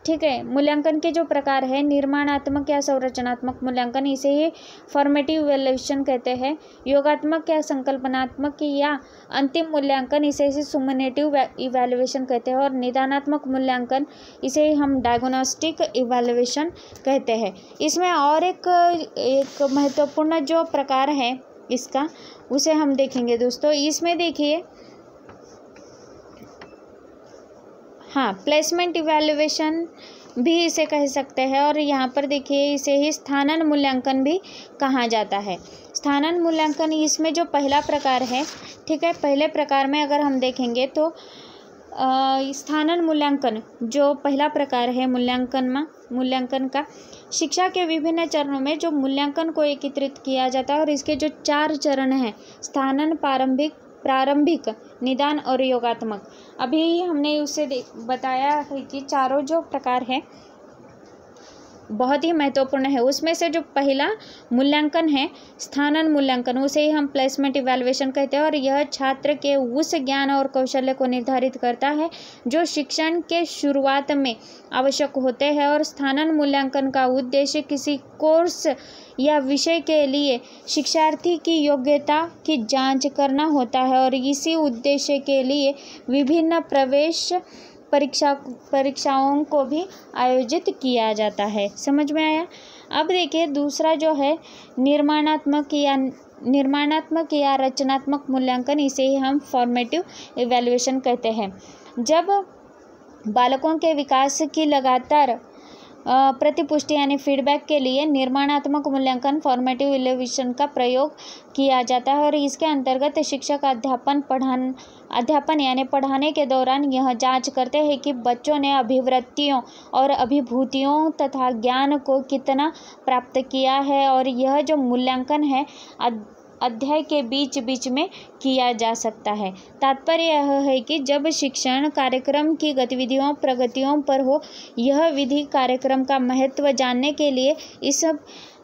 ठीक है, मूल्यांकन के जो प्रकार है, निर्माणात्मक या संरचनात्मक मूल्यांकन, इसे ही फॉर्मेटिव इवैल्यूएशन कहते हैं। योगात्मक या संकल्पनात्मक या अंतिम मूल्यांकन, इसे ही सुमेटिव इवैल्यूएशन कहते हैं। और निदानात्मक मूल्यांकन, इसे ही हम डायग्नोस्टिक इवैल्यूएशन कहते हैं। इसमें और एक महत्वपूर्ण जो प्रकार है इसका, उसे हम देखेंगे दोस्तों। इसमें देखिए, हाँ, प्लेसमेंट इवैल्यूएशन भी इसे कह सकते हैं, और यहाँ पर देखिए इसे ही स्थानन मूल्यांकन भी कहा जाता है। स्थानन मूल्यांकन, इसमें जो पहला प्रकार है, ठीक है, पहले प्रकार में अगर हम देखेंगे तो स्थानन मूल्यांकन जो पहला प्रकार है मूल्यांकन का, शिक्षा के विभिन्न चरणों में जो मूल्यांकन को एकीकृत किया जाता है, और इसके जो 4 चरण हैं, स्थानन, प्रारंभिक, निदान और योगात्मक। अभी हमने उसे बताया है कि चारों जो प्रकार है बहुत ही महत्वपूर्ण है। उसमें से जो पहला मूल्यांकन है स्थानन मूल्यांकन, उसे ही हम प्लेसमेंट इवैल्यूएशन कहते हैं, और यह छात्र के उस ज्ञान और कौशल्य को निर्धारित करता है जो शिक्षण के शुरुआत में आवश्यक होते हैं। और स्थानन मूल्यांकन का उद्देश्य किसी कोर्स या विषय के लिए शिक्षार्थी की योग्यता की जांच करना होता है, और इसी उद्देश्य के लिए विभिन्न प्रवेश परीक्षाओं को भी आयोजित किया जाता है। समझ में आया? अब देखिए दूसरा जो है निर्माणात्मक या रचनात्मक मूल्यांकन, इसे ही हम फॉर्मेटिव इवैल्यूएशन कहते हैं। जब बालकों के विकास की लगातार प्रतिपुष्टि यानी फीडबैक के लिए निर्माणात्मक मूल्यांकन फॉर्मेटिव इवैल्यूएशन का प्रयोग किया जाता है, और इसके अंतर्गत शिक्षक अध्यापन यानी पढ़ाने के दौरान यह जांच करते हैं कि बच्चों ने अभिवृत्तियों और अभिभूतियों तथा ज्ञान को कितना प्राप्त किया है, और यह जो मूल्यांकन है अध्याय के बीच बीच में किया जा सकता है। तात्पर्य यह है कि जब शिक्षण कार्यक्रम की गतिविधियों प्रगतियों पर हो, यह विधि कार्यक्रम का महत्व जानने के लिए इस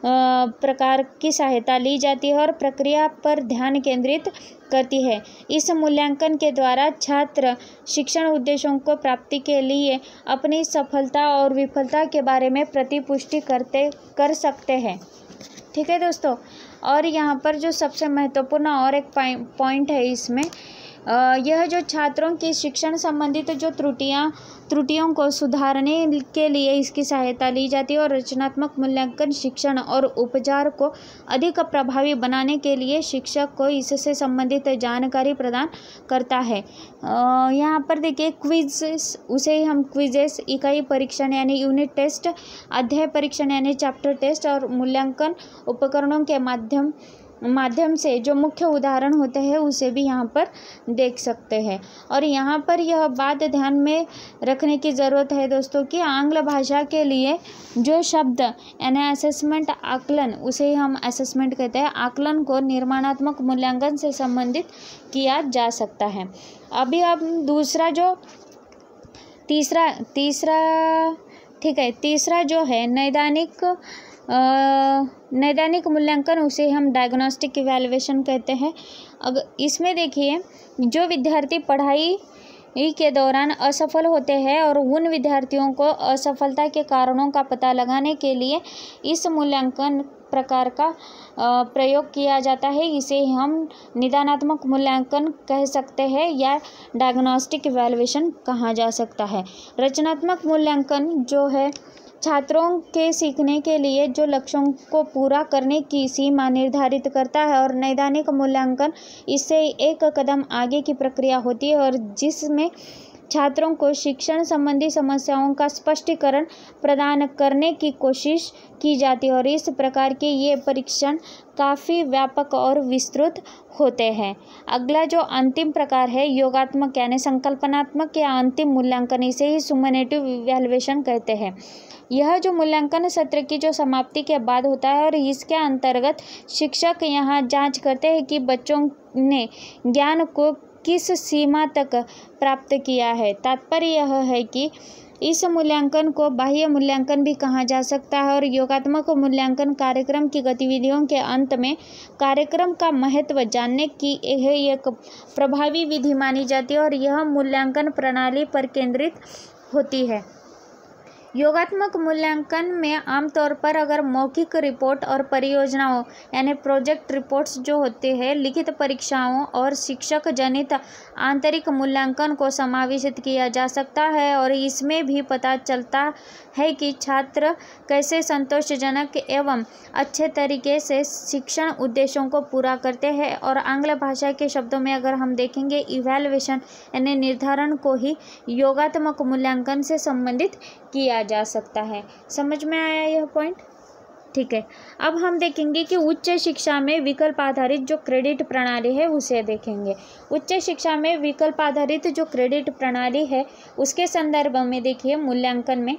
प्रकार की सहायता ली जाती है और प्रक्रिया पर ध्यान केंद्रित करती है। इस मूल्यांकन के द्वारा छात्र शिक्षण उद्देश्यों को प्राप्ति के लिए अपनी सफलता और विफलता के बारे में प्रतिपुष्टि कर सकते हैं। ठीक है दोस्तों, और यहाँ पर जो सबसे महत्वपूर्ण और एक पॉइंट है इसमें, यह जो छात्रों की शिक्षण संबंधित जो त्रुटियों को सुधारने के लिए इसकी सहायता ली जाती है, और रचनात्मक मूल्यांकन शिक्षण और उपचार को अधिक प्रभावी बनाने के लिए शिक्षक को इससे संबंधित जानकारी प्रदान करता है। यहाँ पर देखिए क्विज़, उसे ही हम क्विजेस, इकाई परीक्षण यानी यूनिट टेस्ट, अध्याय परीक्षण यानी चैप्टर टेस्ट, और मूल्यांकन उपकरणों के माध्यम माध्यम से जो मुख्य उदाहरण होते हैं उसे भी यहाँ पर देख सकते हैं। और यहाँ पर यह बात ध्यान में रखने की ज़रूरत है दोस्तों कि आंग्ल भाषा के लिए जो शब्द यानी असेसमेंट आकलन, उसे ही हम असेसमेंट कहते हैं, आकलन को निर्माणात्मक मूल्यांकन से संबंधित किया जा सकता है। अभी हम दूसरा जो तीसरा जो है नैदानिक मूल्यांकन, उसे हम डायग्नोस्टिक इवैल्यूएशन कहते हैं। अगर इसमें देखिए, जो विद्यार्थी पढ़ाई के दौरान असफल होते हैं और उन विद्यार्थियों को असफलता के कारणों का पता लगाने के लिए इस मूल्यांकन प्रकार का प्रयोग किया जाता है, इसे हम निदानात्मक मूल्यांकन कह सकते हैं या डायग्नोस्टिक इवैल्यूएशन कहा जा सकता है। रचनात्मक मूल्यांकन जो है छात्रों के सीखने के लिए जो लक्ष्यों को पूरा करने की सीमा निर्धारित करता है, और नैदानिक मूल्यांकन इससे एक कदम आगे की प्रक्रिया होती है और जिसमें छात्रों को शिक्षण संबंधी समस्याओं का स्पष्टीकरण प्रदान करने की कोशिश की जाती है। और इस प्रकार के ये परीक्षण काफ़ी व्यापक और विस्तृत होते हैं। अगला जो अंतिम प्रकार है योगात्मक यानी संकल्पनात्मक या अंतिम मूल्यांकन, इसे ही सुमेनेटिव इवैल्यूएशन कहते हैं। यह जो मूल्यांकन सत्र की जो समाप्ति के बाद होता है और इसके अंतर्गत शिक्षक यहाँ जांच करते हैं कि बच्चों ने ज्ञान को किस सीमा तक प्राप्त किया है। तात्पर्य यह है कि इस मूल्यांकन को बाह्य मूल्यांकन भी कहा जा सकता है। और योगात्मक मूल्यांकन कार्यक्रम की गतिविधियों के अंत में कार्यक्रम का महत्व जानने की एक प्रभावी विधि मानी जाती है और यह मूल्यांकन प्रणाली पर केंद्रित होती है। योगात्मक मूल्यांकन में आमतौर पर अगर मौखिक रिपोर्ट और परियोजनाओं यानी प्रोजेक्ट रिपोर्ट्स जो होते हैं, लिखित परीक्षाओं और शिक्षक जनित आंतरिक मूल्यांकन को समावेशित किया जा सकता है। और इसमें भी पता चलता है कि छात्र कैसे संतोषजनक एवं अच्छे तरीके से शिक्षण उद्देश्यों को पूरा करते हैं। और आंग्ल भाषा के शब्दों में अगर हम देखेंगे, इवैल्यूएशन यानी निर्धारण को ही योगात्मक मूल्यांकन से संबंधित किया जा सकता है। समझ में आया यह पॉइंट? ठीक है। अब हम देखेंगे कि उच्च शिक्षा में विकल्प आधारित जो क्रेडिट प्रणाली है उसे देखेंगे। उच्च शिक्षा में विकल्प आधारित जो क्रेडिट प्रणाली है उसके संदर्भ में देखिए, मूल्यांकन में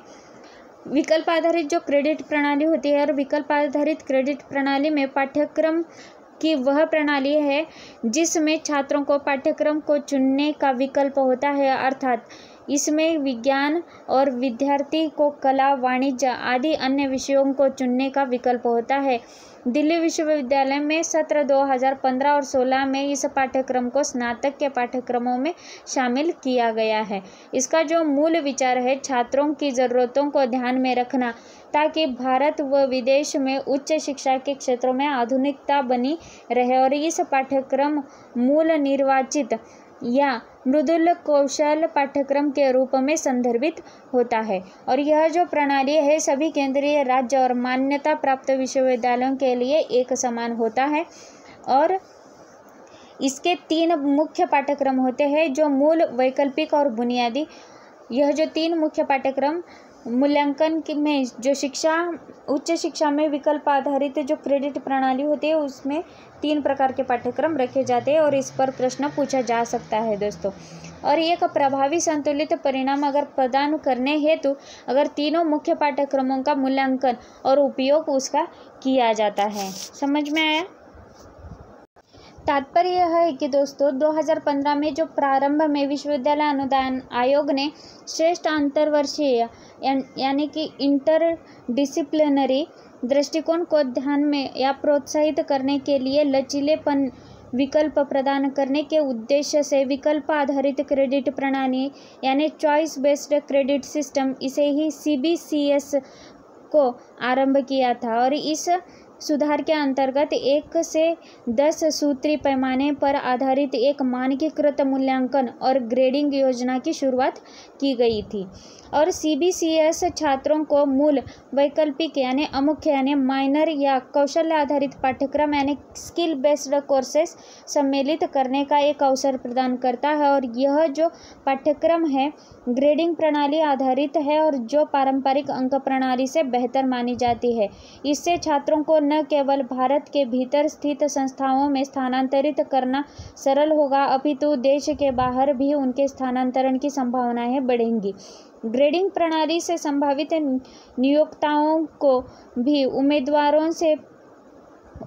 विकल्प आधारित जो क्रेडिट प्रणाली होती है और विकल्प आधारित क्रेडिट प्रणाली में पाठ्यक्रम की वह प्रणाली है जिसमें छात्रों को पाठ्यक्रम को चुनने का विकल्प होता है, अर्थात इसमें विज्ञान और विद्यार्थी को कला, वाणिज्य आदि अन्य विषयों को चुनने का विकल्प होता है। दिल्ली विश्वविद्यालय में सत्र 2015 और 16 में इस पाठ्यक्रम को स्नातक के पाठ्यक्रमों में शामिल किया गया है। इसका जो मूल विचार है, छात्रों की ज़रूरतों को ध्यान में रखना ताकि भारत व विदेश में उच्च शिक्षा के क्षेत्रों में आधुनिकता बनी रहे। और इस पाठ्यक्रम मूल निर्वाचित या मृदुल कौशल पाठ्यक्रम के रूप में संदर्भित होता है। और यह जो प्रणाली है सभी केंद्रीय, राज्य और मान्यता प्राप्त विश्वविद्यालयों के लिए एक समान होता है। और इसके 3 मुख्य पाठ्यक्रम होते हैं, जो मूल, वैकल्पिक और बुनियादी। यह जो 3 मुख्य पाठ्यक्रम मूल्यांकन में जो उच्च शिक्षा में विकल्प आधारित जो क्रेडिट प्रणाली होती है उसमें 3 प्रकार के पाठ्यक्रम रखे जाते हैं और इस पर प्रश्न पूछा जा सकता है दोस्तों। और एक प्रभावी संतुलित परिणाम अगर प्रदान करने हेतु अगर तीनों मुख्य पाठ्यक्रमों का मूल्यांकन और उपयोग उसका किया जाता है। समझ में आया? तात्पर्य यह है कि दोस्तों 2015 में जो प्रारंभ में विश्वविद्यालय अनुदान आयोग ने श्रेष्ठ अंतर्वर्षीय यानी कि इंटरडिसिप्लिनरी दृष्टिकोण को ध्यान में या प्रोत्साहित करने के लिए लचीलेपन विकल्प प्रदान करने के उद्देश्य से विकल्प आधारित क्रेडिट प्रणाली यानी चॉइस बेस्ड क्रेडिट सिस्टम, इसे ही CBCS को आरंभ किया था। और इस सुधार के अंतर्गत 1 से 10 सूत्री पैमाने पर आधारित एक मानकीकृत मूल्यांकन और ग्रेडिंग योजना की शुरुआत की गई थी। और CBCS छात्रों को मूल, वैकल्पिक यानी अमुख्य यानी माइनर या कौशल्य आधारित पाठ्यक्रम यानी स्किल बेस्ड कोर्सेस सम्मिलित करने का एक अवसर प्रदान करता है। और यह जो पाठ्यक्रम है ग्रेडिंग प्रणाली आधारित है और जो पारंपरिक अंक प्रणाली से बेहतर मानी जाती है। इससे छात्रों को न केवल भारत के भीतर स्थित संस्थाओं में स्थानांतरित करना सरल होगा, अपितु देश के बाहर भी उनके स्थानांतरण की संभावनाएं बढ़ेंगी। ग्रेडिंग प्रणाली से संभावित नियोक्ताओं को भी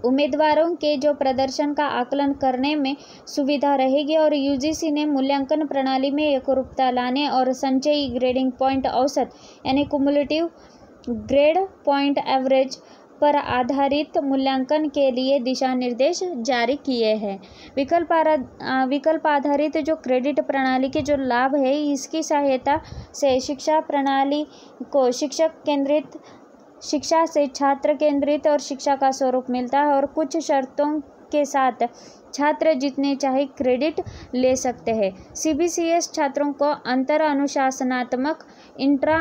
उम्मीदवारों के जो प्रदर्शन का आकलन करने में सुविधा रहेगी। और UGC ने मूल्यांकन प्रणाली में एकरूपता लाने और संचयी ग्रेडिंग पॉइंट औसत यानी कुमुलेटिव ग्रेड पॉइंट एवरेज पर आधारित मूल्यांकन के लिए दिशा निर्देश जारी किए हैं। विकल्प आधारित जो क्रेडिट प्रणाली के जो लाभ है, इसकी सहायता से शिक्षा प्रणाली को शिक्षा से छात्र केंद्रित और शिक्षा का स्वरूप मिलता है और कुछ शर्तों के साथ छात्र जितने चाहे क्रेडिट ले सकते हैं। CBCS छात्रों को अंतर अनुशासनात्मक, इंट्रा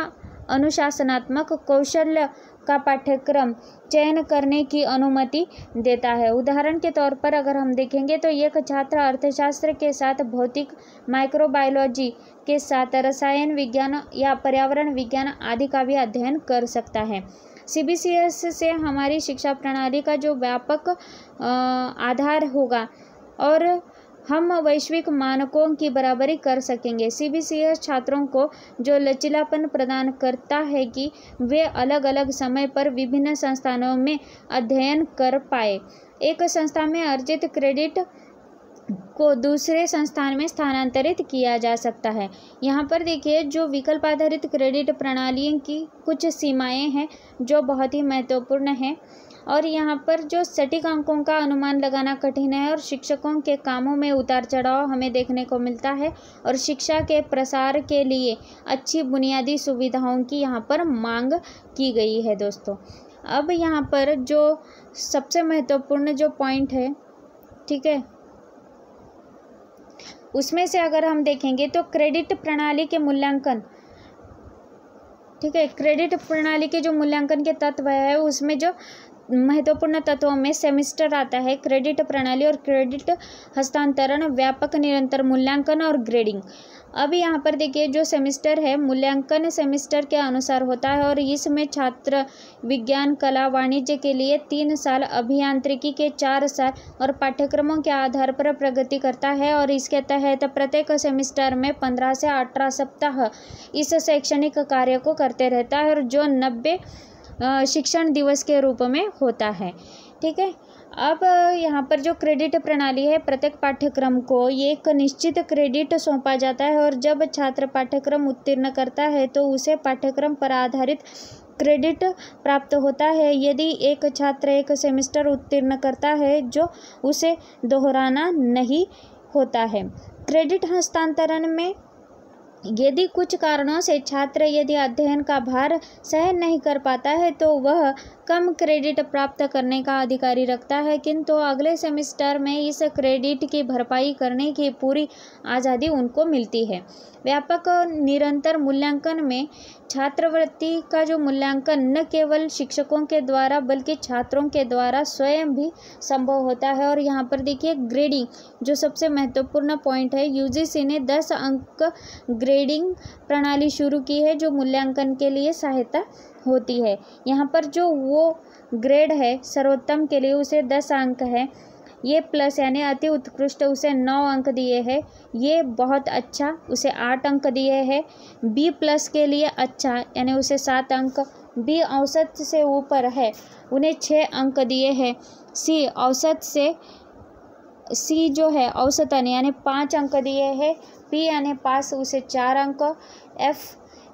अनुशासनात्मक कौशल्य का पाठ्यक्रम चयन करने की अनुमति देता है। उदाहरण के तौर पर अगर हम देखेंगे तो एक छात्र अर्थशास्त्र के साथ भौतिक, माइक्रोबायोलॉजी के साथ रसायन विज्ञान या पर्यावरण विज्ञान आदि का भी अध्ययन कर सकता है। CBCS से हमारी शिक्षा प्रणाली का जो व्यापक आधार होगा और हम वैश्विक मानकों की बराबरी कर सकेंगे। CBCS छात्रों को जो लचीलापन प्रदान करता है कि वे अलग अलग समय पर विभिन्न संस्थानों में अध्ययन कर पाए। एक संस्था में अर्जित क्रेडिट को दूसरे संस्थान में स्थानांतरित किया जा सकता है। यहाँ पर देखिए जो विकल्प आधारित क्रेडिट प्रणाली की कुछ सीमाएं हैं जो बहुत ही महत्वपूर्ण हैं और यहाँ पर जो सटीक अंकों का अनुमान लगाना कठिन है और शिक्षकों के कामों में उतार चढ़ाव हमें देखने को मिलता है और शिक्षा के प्रसार के लिए अच्छी बुनियादी सुविधाओं की यहाँ पर मांग की गई है। दोस्तों अब यहाँ पर जो सबसे महत्वपूर्ण जो पॉइंट है, ठीक है, उसमें से अगर हम देखेंगे तो क्रेडिट प्रणाली के मूल्यांकन, ठीक है, क्रेडिट प्रणाली के जो मूल्यांकन के तत्व है उसमें जो महत्वपूर्ण तत्वों में सेमेस्टर आता है, क्रेडिट प्रणाली और क्रेडिट हस्तांतरण, व्यापक निरंतर मूल्यांकन और ग्रेडिंग। अब यहाँ पर देखिए जो सेमेस्टर है मूल्यांकन सेमेस्टर के अनुसार होता है और इसमें छात्र विज्ञान, कला, वाणिज्य के लिए 3 साल, अभियांत्रिकी के 4 साल और पाठ्यक्रमों के आधार पर प्रगति करता है और इसके तहत प्रत्येक सेमेस्टर में 15 से 18 सप्ताह इस शैक्षणिक कार्य को करते रहता है और जो 90 शिक्षण दिवस के रूप में होता है। ठीक है, अब यहाँ पर जो क्रेडिट प्रणाली है प्रत्येक पाठ्यक्रम को एक निश्चित क्रेडिट सौंपा जाता है और जब छात्र पाठ्यक्रम उत्तीर्ण करता है तो उसे पाठ्यक्रम पर आधारित क्रेडिट प्राप्त होता है। यदि एक छात्र एक सेमेस्टर उत्तीर्ण करता है जो उसे दोहराना नहीं होता है। क्रेडिट हस्तांतरण में यदि कुछ कारणों से छात्र यदि अध्ययन का भार सहन नहीं कर पाता है तो वह कम क्रेडिट प्राप्त करने का अधिकारी रखता है, किंतु अगले सेमेस्टर में इस क्रेडिट की भरपाई करने की पूरी आज़ादी उनको मिलती है। व्यापक निरंतर मूल्यांकन में छात्रवृत्ति का जो मूल्यांकन न केवल शिक्षकों के द्वारा बल्कि छात्रों के द्वारा स्वयं भी संभव होता है। और यहाँ पर देखिए ग्रेडिंग जो सबसे महत्वपूर्ण पॉइंट है, UGC ने 10 अंक ग्रेडिंग प्रणाली शुरू की है जो मूल्यांकन के लिए सहायता होती है। यहाँ पर जो वो ग्रेड है सर्वोत्तम के लिए उसे 10 अंक है, ये प्लस यानी अति उत्कृष्ट उसे 9 अंक दिए हैं, ये बहुत अच्छा उसे 8 अंक दिए हैं, B प्लस के लिए अच्छा यानी उसे 7 अंक, B औसत से ऊपर है उन्हें 6 अंक दिए हैं, C औसत से C जो है औसतन यानी 5 अंक दिए हैं, P यानी पास उसे 4 अंक, F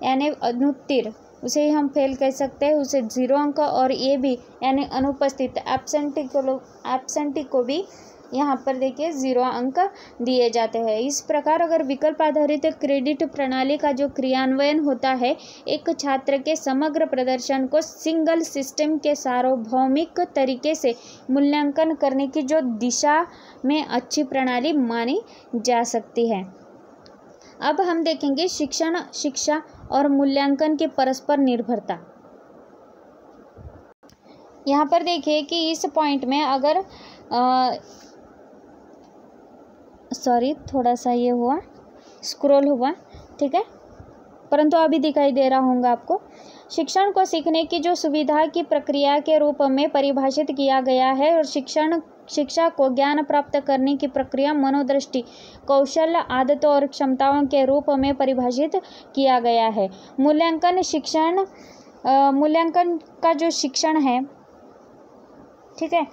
यानी अनुत्तीर्ण उसे हम फेल कह सकते हैं उसे 0 अंक और A भी यानी अनुपस्थित एब्सेंटी को भी यहाँ पर देखिए 0 अंक दिए जाते हैं। इस प्रकार अगर विकल्प आधारित क्रेडिट प्रणाली का जो क्रियान्वयन होता है एक छात्र के समग्र प्रदर्शन को सिंगल सिस्टम के सार्वभौमिक तरीके से मूल्यांकन करने की जो दिशा में अच्छी प्रणाली मानी जा सकती है। अब हम देखेंगे शिक्षा और मूल्यांकन की परस्पर निर्भरता। यहाँ पर देखिए कि इस पॉइंट में अगर थोड़ा सा ये हुआ, स्क्रॉल हुआ, ठीक है, परंतु अभी दिखाई दे रहा होगा आपको। शिक्षण को सीखने की जो सुविधा की प्रक्रिया के रूप में परिभाषित किया गया है और शिक्षा को ज्ञान प्राप्त करने की प्रक्रिया मनोदृष्टि, कौशल, आदतों और क्षमताओं के रूप में परिभाषित किया गया है। मूल्यांकन का जो शिक्षण है, ठीक है,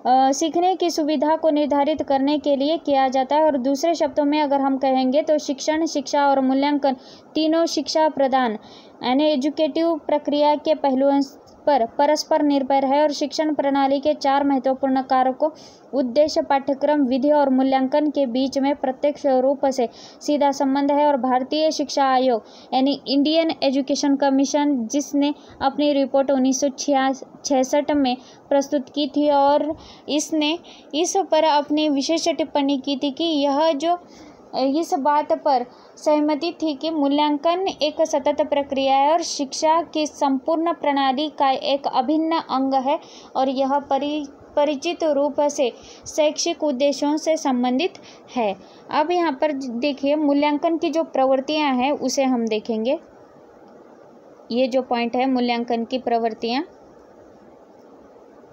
सीखने की सुविधा को निर्धारित करने के लिए किया जाता है। और दूसरे शब्दों में अगर हम कहेंगे तो शिक्षण, शिक्षा और मूल्यांकन तीनों शिक्षा प्रदान यानी एजुकेटिव प्रक्रिया के पहलुओं पर परस्पर निर्भर है। और शिक्षण प्रणाली के 4 महत्वपूर्ण कारकों उद्देश्य, पाठ्यक्रम, विधि और मूल्यांकन के बीच में प्रत्यक्ष रूप से सीधा संबंध है। और भारतीय शिक्षा आयोग यानी इंडियन एजुकेशन कमीशन, जिसने अपनी रिपोर्ट 1966 में प्रस्तुत की थी और इसने इस पर अपनी विशेष टिप्पणी की थी कि यह जो इस बात पर सहमति थी कि मूल्यांकन एक सतत प्रक्रिया है और शिक्षा की संपूर्ण प्रणाली का एक अभिन्न अंग है और यह परिचित रूप से शैक्षिक उद्देश्यों से संबंधित है। अब यहाँ पर देखिए मूल्यांकन की जो प्रवृत्तियाँ हैं उसे हम देखेंगे। ये जो पॉइंट है मूल्यांकन की प्रवृत्तियाँ,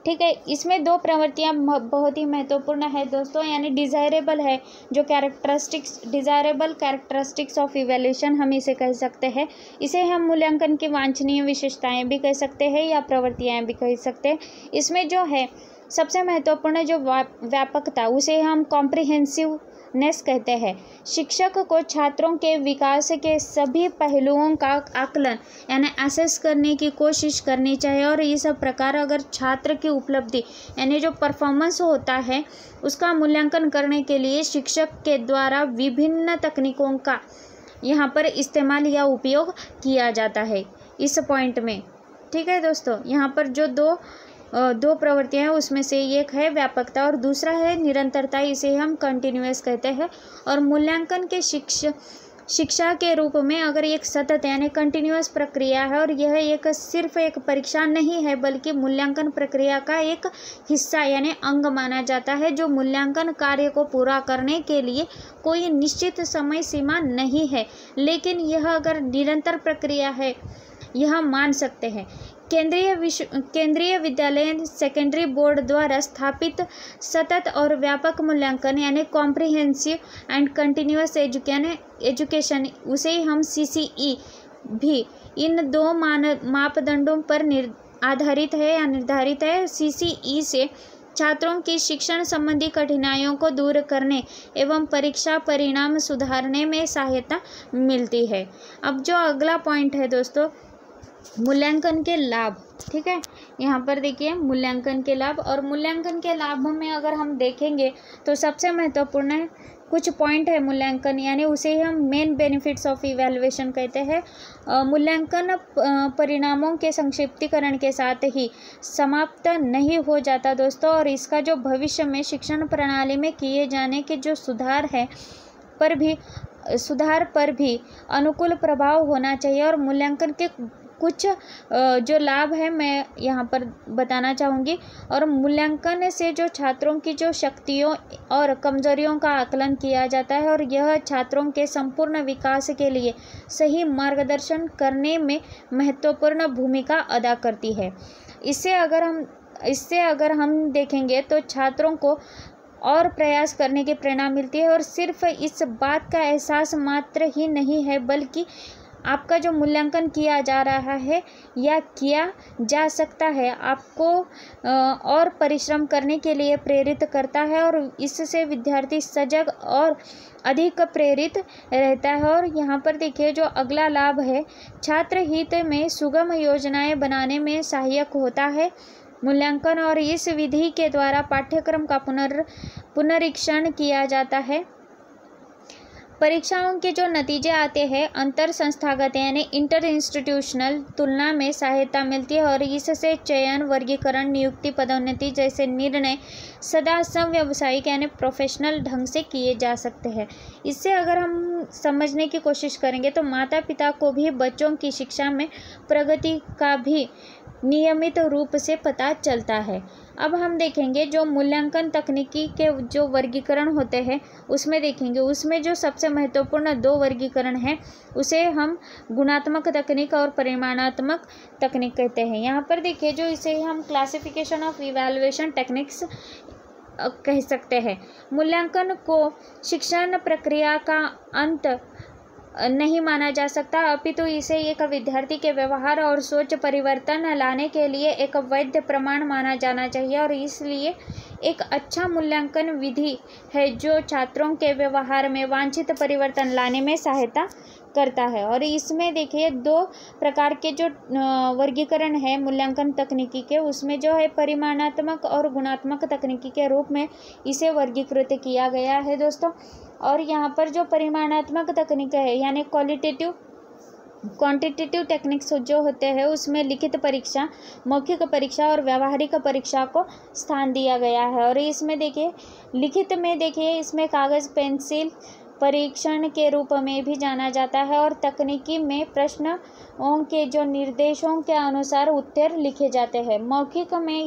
ठीक है, इसमें 2 प्रवृत्तियाँ बहुत ही महत्वपूर्ण है दोस्तों, यानी डिज़ायरेबल है जो डिज़ायरेबल कैरेक्टरिस्टिक्स ऑफ इवैल्यूएशन हम इसे कह सकते हैं। इसे हम मूल्यांकन की वांछनीय विशेषताएं भी कह सकते हैं या प्रवृत्तियां भी कह सकते हैं। इसमें जो है सबसे महत्वपूर्ण जो व्यापकता, उसे हम कॉम्प्रिहेंसिवनेस कहते हैं। शिक्षक को छात्रों के विकास के सभी पहलुओं का आकलन यानी असेस करने की कोशिश करनी चाहिए और इस प्रकार अगर छात्र की उपलब्धि यानी जो परफॉर्मेंस होता है उसका मूल्यांकन करने के लिए शिक्षक के द्वारा विभिन्न तकनीकों का यहाँ पर इस्तेमाल या उपयोग किया जाता है इस पॉइंट में। ठीक है दोस्तों, यहाँ पर जो दो प्रवृत्तियां हैं उसमें से एक है व्यापकता और दूसरा है निरंतरता, इसे हम कंटिन्यूअस कहते हैं। और मूल्यांकन के शिक्षा के रूप में अगर एक सतत यानी कंटिन्यूअस प्रक्रिया है और यह सिर्फ एक परीक्षा नहीं है बल्कि मूल्यांकन प्रक्रिया का एक हिस्सा यानी अंग माना जाता है, जो मूल्यांकन कार्य को पूरा करने के लिए कोई निश्चित समय सीमा नहीं है, लेकिन यह अगर निरंतर प्रक्रिया है यह मान सकते हैं। केंद्रीय विद्यालय सेकेंडरी बोर्ड द्वारा स्थापित सतत और व्यापक मूल्यांकन यानी कॉम्प्रिहेंसिव एंड कंटिन्यूअस एजुकेशन, उसे हम CCE भी इन 2 मापदंडों पर आधारित है या निर्धारित है। CCE से छात्रों की शिक्षण संबंधी कठिनाइयों को दूर करने एवं परीक्षा परिणाम सुधारने में सहायता मिलती है। अब जो अगला पॉइंट है दोस्तों, मूल्यांकन के लाभ। ठीक है, यहाँ पर देखिए मूल्यांकन के लाभ, और मूल्यांकन के लाभ में अगर हम देखेंगे तो सबसे महत्वपूर्ण कुछ पॉइंट है मूल्यांकन, यानी उसे हम मेन बेनिफिट्स ऑफ इवैल्यूएशन कहते हैं। मूल्यांकन परिणामों के संक्षिप्तीकरण के साथ ही समाप्त नहीं हो जाता दोस्तों, और इसका जो भविष्य में शिक्षण प्रणाली में किए जाने के जो सुधार पर भी अनुकूल प्रभाव होना चाहिए। और मूल्यांकन के कुछ जो लाभ है मैं यहाँ पर बताना चाहूँगी। और मूल्यांकन से जो छात्रों की जो शक्तियों और कमजोरियों का आकलन किया जाता है और यह छात्रों के संपूर्ण विकास के लिए सही मार्गदर्शन करने में महत्वपूर्ण भूमिका अदा करती है। इससे अगर हम देखेंगे तो छात्रों को और प्रयास करने की प्रेरणा मिलती है, और सिर्फ इस बात का एहसास मात्र ही नहीं है बल्कि आपका जो मूल्यांकन किया जा रहा है या किया जा सकता है आपको और परिश्रम करने के लिए प्रेरित करता है, और इससे विद्यार्थी सजग और अधिक प्रेरित रहता है। और यहाँ पर देखिए जो अगला लाभ है, छात्र हित में सुगम योजनाएं बनाने में सहायक होता है मूल्यांकन, और इस विधि के द्वारा पाठ्यक्रम का पुनरीक्षण किया जाता है। परीक्षाओं के जो नतीजे आते हैं अंतर संस्थागत यानी इंटर इंस्टीट्यूशनल तुलना में सहायता मिलती है और इससे चयन, वर्गीकरण, नियुक्ति, पदोन्नति जैसे निर्णय सदा समव्यावसायिक यानी प्रोफेशनल ढंग से किए जा सकते हैं। इससे अगर हम समझने की कोशिश करेंगे तो माता पिता को भी बच्चों की शिक्षा में प्रगति का भी नियमित रूप से पता चलता है। अब हम देखेंगे जो मूल्यांकन तकनीकी के जो वर्गीकरण होते हैं उसमें देखेंगे, उसमें जो सबसे महत्वपूर्ण 2 वर्गीकरण हैं उसे हम गुणात्मक तकनीक और परिमाणात्मक तकनीक कहते हैं। यहाँ पर देखिए जो इसे हम क्लासिफिकेशन ऑफ इवैल्यूएशन टेक्निक्स कह सकते हैं। मूल्यांकन को शिक्षण प्रक्रिया का अंत नहीं माना जा सकता, अपितु इसे एक विद्यार्थी के व्यवहार और सोच परिवर्तन लाने के लिए एक वैध प्रमाण माना जाना चाहिए और इसलिए एक अच्छा मूल्यांकन विधि है जो छात्रों के व्यवहार में वांछित परिवर्तन लाने में सहायता करता है। और इसमें देखिए 2 प्रकार के जो वर्गीकरण है मूल्यांकन तकनीकी के, उसमें जो है परिमाणात्मक और गुणात्मक तकनीकी के रूप में इसे वर्गीकृत किया गया है दोस्तों। और यहाँ पर जो परिमाणात्मक तकनीक है यानी क्वांटिटेटिव टेक्निक्स जो होते हैं उसमें लिखित परीक्षा, मौखिक परीक्षा और व्यावहारिक परीक्षा को स्थान दिया गया है। और इसमें देखिए लिखित में देखिए इसमें कागज़ पेंसिल परीक्षण के रूप में भी जाना जाता है और तकनीकी में प्रश्नों के जो निर्देशों के अनुसार उत्तर लिखे जाते हैं। मौखिक में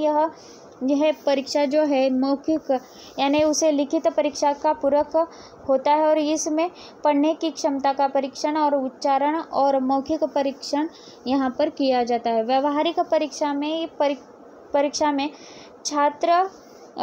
यह परीक्षा जो है मौखिक यानी उसे लिखित परीक्षा का पूरक होता है और इसमें पढ़ने की क्षमता का परीक्षण और उच्चारण और मौखिक परीक्षण यहाँ पर किया जाता है। व्यावहारिक परीक्षा में छात्र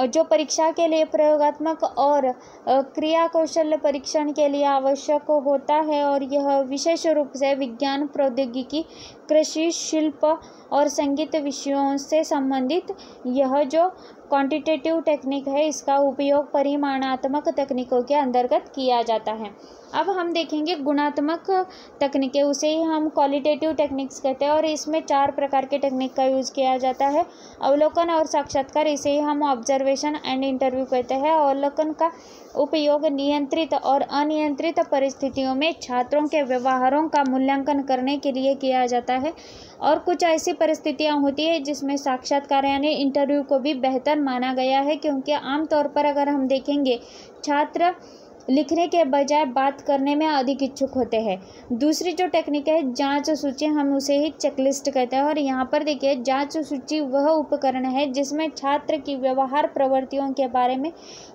जो परीक्षा के लिए प्रयोगात्मक और क्रिया कौशल परीक्षण के लिए आवश्यक होता है और यह विशेष रूप से विज्ञान, प्रौद्योगिकी, कृषि, शिल्प और संगीत विषयों से संबंधित यह जो क्वांटिटेटिव टेक्निक है इसका उपयोग परिमाणात्मक तकनीकों के अंतर्गत किया जाता है। अब हम देखेंगे गुणात्मक तकनीकें, उसे ही हम क्वालिटेटिव टेक्निक्स कहते हैं और इसमें 4 प्रकार के टेक्निक का यूज़ किया जाता है। अवलोकन और साक्षात्कार, इसे ही हम ऑब्जर्वेशन एंड इंटरव्यू कहते हैं। अवलोकन का उपयोग नियंत्रित और अनियंत्रित परिस्थितियों में छात्रों के व्यवहारों का मूल्यांकन करने के लिए किया जाता है और कुछ ऐसी परिस्थितियां होती है जिसमें साक्षात्कार यानी इंटरव्यू को भी बेहतर माना गया है, क्योंकि आमतौर पर अगर हम देखेंगे छात्र लिखने के बजाय बात करने में अधिक इच्छुक होते हैं। दूसरी जो टेक्निक है जांच सूची, हम उसे ही चेकलिस्ट कहते हैं और यहाँ पर देखिए जांच सूची वह उपकरण है जिसमें छात्र की व्यवहार प्रवृत्तियों के बारे में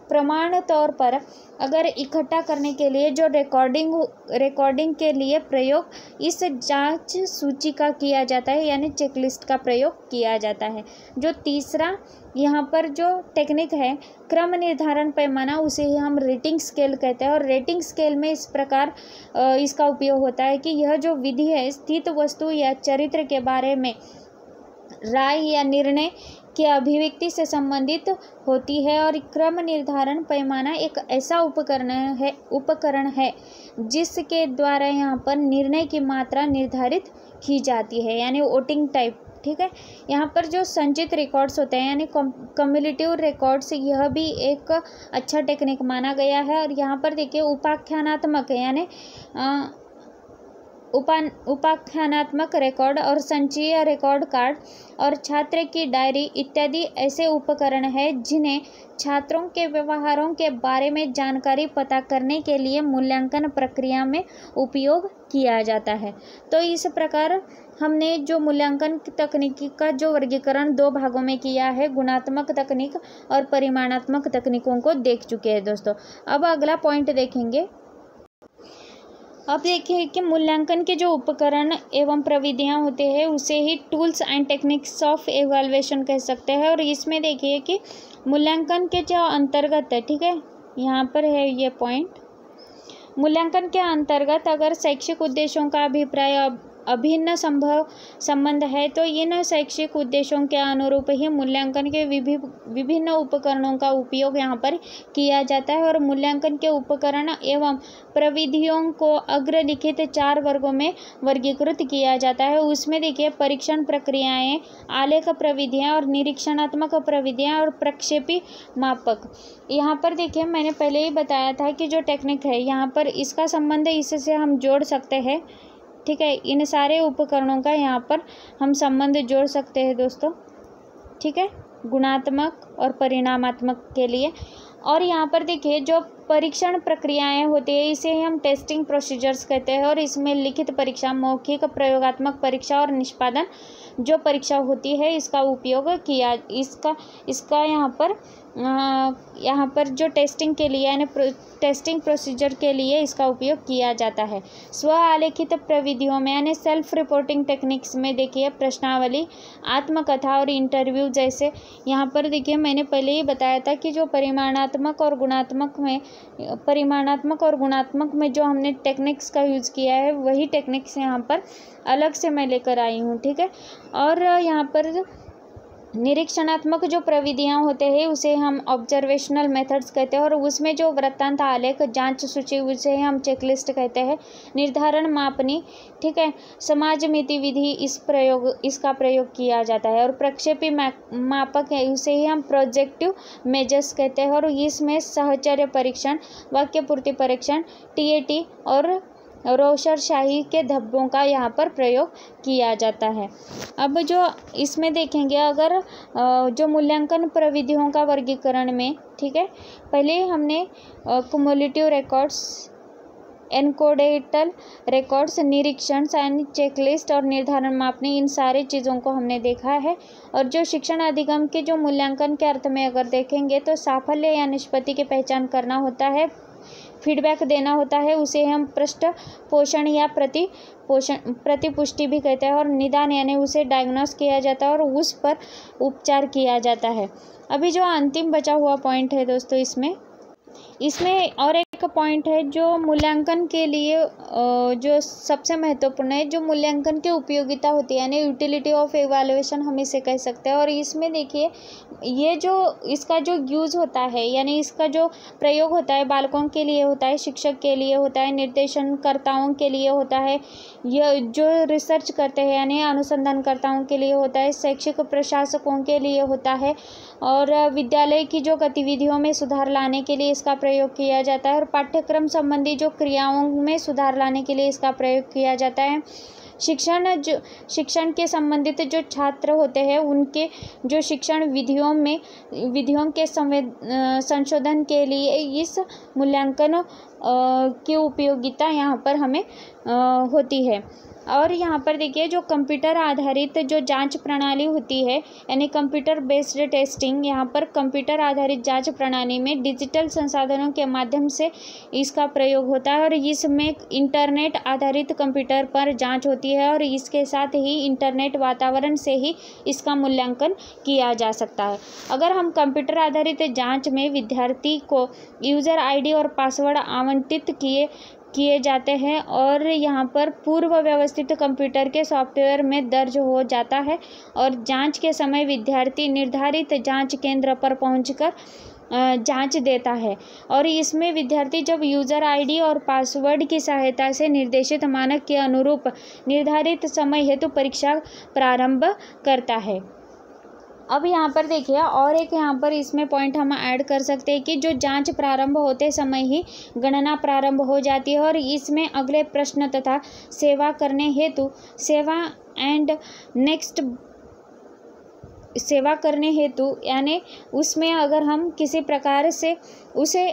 प्रमाण तौर पर अगर इकट्ठा करने के लिए जो रिकॉर्डिंग के लिए प्रयोग इस जांच सूची का किया जाता है यानी चेकलिस्ट का प्रयोग किया जाता है। जो तीसरा यहाँ पर जो टेक्निक है क्रम निर्धारण पैमाना, उसे ही हम रेटिंग स्केल कहते हैं और रेटिंग स्केल में इस प्रकार इसका उपयोग होता है कि यह जो विधि है स्थित वस्तु या चरित्र के बारे में राय या निर्णय की अभिव्यक्ति से संबंधित होती है और क्रम निर्धारण पैमाना एक ऐसा उपकरण है जिसके द्वारा यहाँ पर निर्णय की मात्रा निर्धारित की जाती है यानी वोटिंग टाइप। ठीक है, यहाँ पर जो संचित रिकॉर्ड्स होते हैं यानी कम्युलेटिव रिकॉर्ड्स, यह भी एक अच्छा टेक्निक माना गया है। और यहाँ पर देखिए उपाख्यानात्मक यानी उपाख्यानात्मक रिकॉर्ड और संचयी रिकॉर्ड कार्ड और छात्र की डायरी इत्यादि ऐसे उपकरण हैं जिन्हें छात्रों के व्यवहारों के बारे में जानकारी पता करने के लिए मूल्यांकन प्रक्रिया में उपयोग किया जाता है। तो इस प्रकार हमने जो मूल्यांकन तकनीकी का जो वर्गीकरण 2 भागों में किया है, गुणात्मक तकनीक और परिमाणात्मक तकनीकों को देख चुके हैं दोस्तों। अब अगला पॉइंट देखेंगे। अब देखिए कि मूल्यांकन के जो उपकरण एवं प्रविधियां होते हैं उसे ही tools and techniques of evaluation कह सकते हैं। और इसमें देखिए कि मूल्यांकन के जो अंतर्गत है, ठीक है, यहाँ पर है ये पॉइंट, मूल्यांकन के अंतर्गत अगर शैक्षिक उद्देश्यों का अभिप्राय अभिन्न संभव संबंध है, तो इन शैक्षिक उद्देश्यों के अनुरूप ही मूल्यांकन के विभिन्न उपकरणों का उपयोग यहाँ पर किया जाता है। और मूल्यांकन के उपकरण एवं प्रविधियों को अग्रलिखित 4 वर्गों में वर्गीकृत किया जाता है। उसमें देखिए परीक्षण प्रक्रियाएं, आलेख प्रविधियां और निरीक्षणात्मक प्रविधियां और प्रक्षेपी मापक। यहाँ पर देखिए मैंने पहले ही बताया था कि जो टेक्निक है यहाँ पर इसका संबंध इससे हम जोड़ सकते हैं, ठीक है। इन सारे उपकरणों का यहाँ पर हम संबंध जोड़ सकते हैं दोस्तों, ठीक है, गुणात्मक और परिणामात्मक के लिए। और यहाँ पर देखिए जो परीक्षण प्रक्रियाएं होती है इसे हम टेस्टिंग प्रोसीजर्स कहते हैं। और इसमें लिखित परीक्षा, मौखिक, प्रयोगात्मक परीक्षा और निष्पादन जो परीक्षा होती है इसका उपयोग किया, इसका यहाँ पर जो टेस्टिंग के लिए यानी टेस्टिंग प्रोसीजर के लिए इसका उपयोग किया जाता है। स्व आलेखित प्रविधियों में यानी सेल्फ रिपोर्टिंग टेक्निक्स में देखिए प्रश्नावली, आत्मकथा और इंटरव्यू जैसे। यहाँ पर देखिए मैंने पहले ही बताया था कि जो परिमाणात्मक और गुणात्मक में जो हमने टेक्निक्स का यूज़ किया है वही टेक्निक्स यहाँ पर अलग से मैं लेकर आई हूँ, ठीक है। और यहाँ पर निरीक्षणात्मक जो प्रविधियाँ होते हैं उसे हम ऑब्जर्वेशनल मेथड्स कहते हैं। और उसमें जो वृत्तांत, आलेख, जांच सूची उसे हम चेकलिस्ट कहते हैं। निर्धारण मापनी, ठीक है, समाज मिति विधि इसका प्रयोग किया जाता है। और प्रक्षेपी मापक है उसे ही हम प्रोजेक्टिव मेजर्स कहते हैं। और इसमें सहचर्य परीक्षण, वाक्य पूर्ति परीक्षण, TAT और रोशरशाही के धब्बों का यहाँ पर प्रयोग किया जाता है। अब जो इसमें देखेंगे अगर जो मूल्यांकन प्रविधियों का वर्गीकरण में, ठीक है, पहले हमने कुमुलेटिव रिकॉर्ड्स, एनकोडेटल रिकॉर्ड्स, निरीक्षण, साइन, चेकलिस्ट और निर्धारण मापनी, इन सारे चीज़ों को हमने देखा है। और जो शिक्षण अधिगम के जो मूल्यांकन के अर्थ में अगर देखेंगे तो साफल्य या निष्पत्ति की पहचान करना होता है, फीडबैक देना होता है, उसे हम पृष्ठ पोषण या प्रतिपुष्टि भी कहते हैं। और निदान यानी उसे डायग्नोस किया जाता है और उस पर उपचार किया जाता है। अभी जो अंतिम बचा हुआ पॉइंट है दोस्तों इसमें और एक पॉइंट है जो मूल्यांकन के लिए जो सबसे महत्वपूर्ण है, जो मूल्यांकन की उपयोगिता होती है यानी यूटिलिटी ऑफ इवैल्यूएशन हम इसे कह सकते हैं। और इसमें देखिए ये जो इसका जो यूज़ होता है यानी इसका जो प्रयोग होता है बालकों के लिए होता है, शिक्षक के लिए होता है, निर्देशनकर्ताओं के लिए होता है, यह जो रिसर्च करते हैं यानी अनुसंधानकर्ताओं के लिए होता है, शैक्षिक प्रशासकों के लिए होता है, और विद्यालय की जो गतिविधियों में सुधार लाने के लिए इसका प्रयोग किया जाता है। और पाठ्यक्रम संबंधी जो क्रियाओं में सुधार लाने के लिए इसका प्रयोग किया जाता है। शिक्षण के संबंधित जो छात्र होते हैं उनके जो शिक्षण विधियों के संशोधन के लिए इस मूल्यांकन की उपयोगिता यहाँ पर हमें होती है। और यहाँ पर देखिए जो कंप्यूटर आधारित जो जांच प्रणाली होती है यानी कंप्यूटर बेस्ड टेस्टिंग, यहाँ पर कंप्यूटर आधारित जांच प्रणाली में डिजिटल संसाधनों के माध्यम से इसका प्रयोग होता है। और इसमें इंटरनेट आधारित कंप्यूटर पर जांच होती है और इसके साथ ही इंटरनेट वातावरण से ही इसका मूल्यांकन किया जा सकता है। अगर हम कंप्यूटर आधारित जांच में विद्यार्थी को यूज़र ID और पासवर्ड आवंटित किए जाते हैं और यहाँ पर पूर्व व्यवस्थित कंप्यूटर के सॉफ्टवेयर में दर्ज हो जाता है और जांच के समय विद्यार्थी निर्धारित जांच केंद्र पर पहुंचकर जांच देता है। और इसमें विद्यार्थी जब यूज़र ID और पासवर्ड की सहायता से निर्देशित मानक के अनुरूप निर्धारित समय हेतु परीक्षा प्रारंभ करता है। अब यहाँ पर देखिए और एक यहाँ पर इसमें पॉइंट हम ऐड कर सकते हैं कि जो जांच प्रारंभ होते समय ही गणना प्रारंभ हो जाती है और इसमें अगले प्रश्न तथा सेवा करने हेतु यानी उसमें अगर हम किसी प्रकार से उसे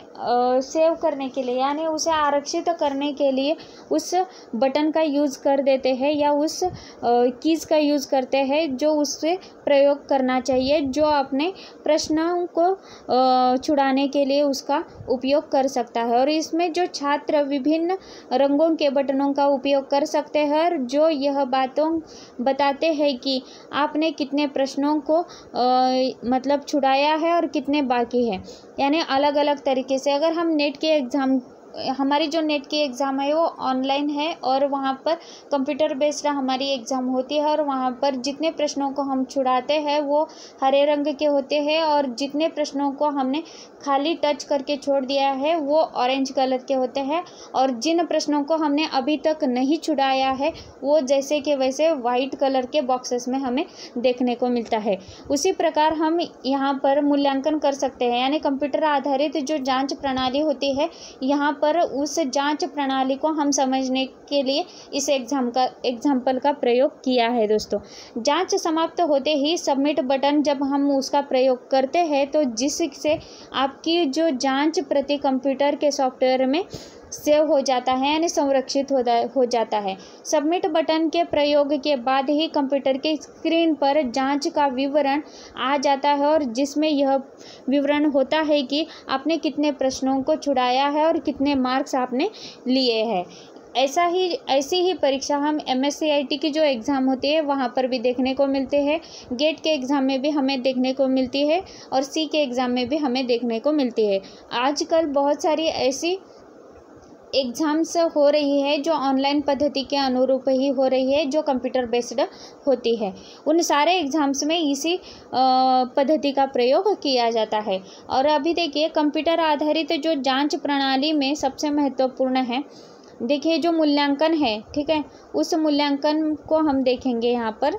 सेव करने के लिए यानी उसे आरक्षित करने के लिए उस बटन का यूज़ कर देते हैं या उस कीज़ का यूज़ करते हैं जो उससे प्रयोग करना चाहिए, जो अपने प्रश्नों को छुड़ाने के लिए उसका उपयोग कर सकता है। और इसमें जो छात्र विभिन्न रंगों के बटनों का उपयोग कर सकते हैं और जो यह बातों बताते हैं कि आपने कितने प्रश्नों को मतलब छुड़ाया है और कितने बाकी है, यानी अलग अलग तरीके से। अगर हम नेट के एग्ज़ाम हमारी जो नेट की एग्ज़ाम है वो ऑनलाइन है और वहाँ पर कंप्यूटर बेस्ड हमारी एग्ज़ाम होती है और वहाँ पर जितने प्रश्नों को हम छुड़ाते हैं वो हरे रंग के होते हैं और जितने प्रश्नों को हमने खाली टच करके छोड़ दिया है वो ऑरेंज कलर के होते हैं और जिन प्रश्नों को हमने अभी तक नहीं छुड़ाया है वो जैसे कि वैसे वाइट कलर के बॉक्सेस में हमें देखने को मिलता है। उसी प्रकार हम यहाँ पर मूल्यांकन कर सकते हैं, यानी कंप्यूटर आधारित जो जांच प्रणाली होती है यहाँ पर उस जांच प्रणाली को हम समझने के लिए इस एग्जाम्पल का प्रयोग किया है। दोस्तों, जांच समाप्त होते ही सबमिट बटन जब हम उसका प्रयोग करते हैं तो जिससे आपकी जो जांच प्रति कंप्यूटर के सॉफ्टवेयर में सेव हो जाता है, यानी संरक्षित हो जाता है। सबमिट बटन के प्रयोग के बाद ही कंप्यूटर के स्क्रीन पर जांच का विवरण आ जाता है और जिसमें यह विवरण होता है कि आपने कितने प्रश्नों को छुड़ाया है और कितने मार्क्स आपने लिए हैं। ऐसी ही परीक्षा हम MSCIT की जो एग्ज़ाम होती है वहाँ पर भी देखने को मिलते हैं, गेट के एग्ज़ाम में भी हमें देखने को मिलती है और C के एग्ज़ाम में भी हमें देखने को मिलती है। आजकल बहुत सारी ऐसी एग्ज़ाम्स हो रही है जो ऑनलाइन पद्धति के अनुरूप ही हो रही है, जो कंप्यूटर बेस्ड होती है। उन सारे एग्ज़ाम्स में इसी पद्धति का प्रयोग किया जाता है। और अभी देखिए, कंप्यूटर आधारित जो जांच प्रणाली में सबसे महत्वपूर्ण है, देखिए जो मूल्यांकन है, ठीक है, उस मूल्यांकन को हम देखेंगे यहाँ पर,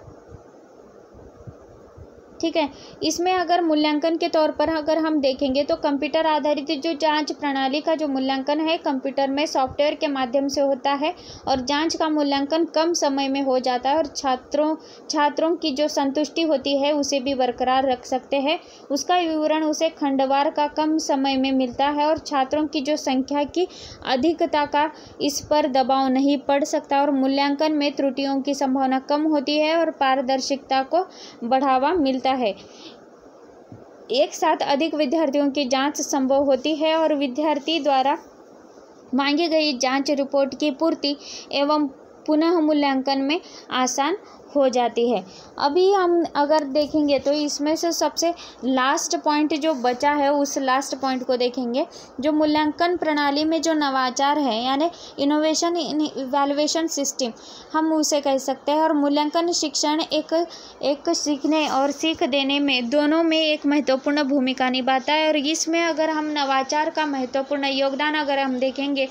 ठीक है। इसमें अगर मूल्यांकन के तौर पर अगर हम देखेंगे तो कंप्यूटर आधारित जो जांच प्रणाली का जो मूल्यांकन है कंप्यूटर में सॉफ्टवेयर के माध्यम से होता है और जांच का मूल्यांकन कम समय में हो जाता है और छात्रों की जो संतुष्टि होती है उसे भी बरकरार रख सकते हैं। उसका विवरण उसे खंडवार का कम समय में मिलता है और छात्रों की जो संख्या की अधिकता का इस पर दबाव नहीं पड़ सकता और मूल्यांकन में त्रुटियों की संभावना कम होती है और पारदर्शिता को बढ़ावा मिलता है। एक साथ अधिक विद्यार्थियों की जांच संभव होती है और विद्यार्थी द्वारा मांगी गई जांच रिपोर्ट की पूर्ति एवं पुनः मूल्यांकन में आसान हो जाती है। अभी हम अगर देखेंगे तो इसमें से सबसे लास्ट पॉइंट जो बचा है उस लास्ट पॉइंट को देखेंगे, जो मूल्यांकन प्रणाली में जो नवाचार है यानी इनोवेशन इन इवैल्यूएशन सिस्टम हम उसे कह सकते हैं। और मूल्यांकन शिक्षण एक सीखने और सीख देने में दोनों में एक महत्वपूर्ण भूमिका निभाता है। और इसमें अगर हम नवाचार का महत्वपूर्ण योगदान अगर हम देखेंगे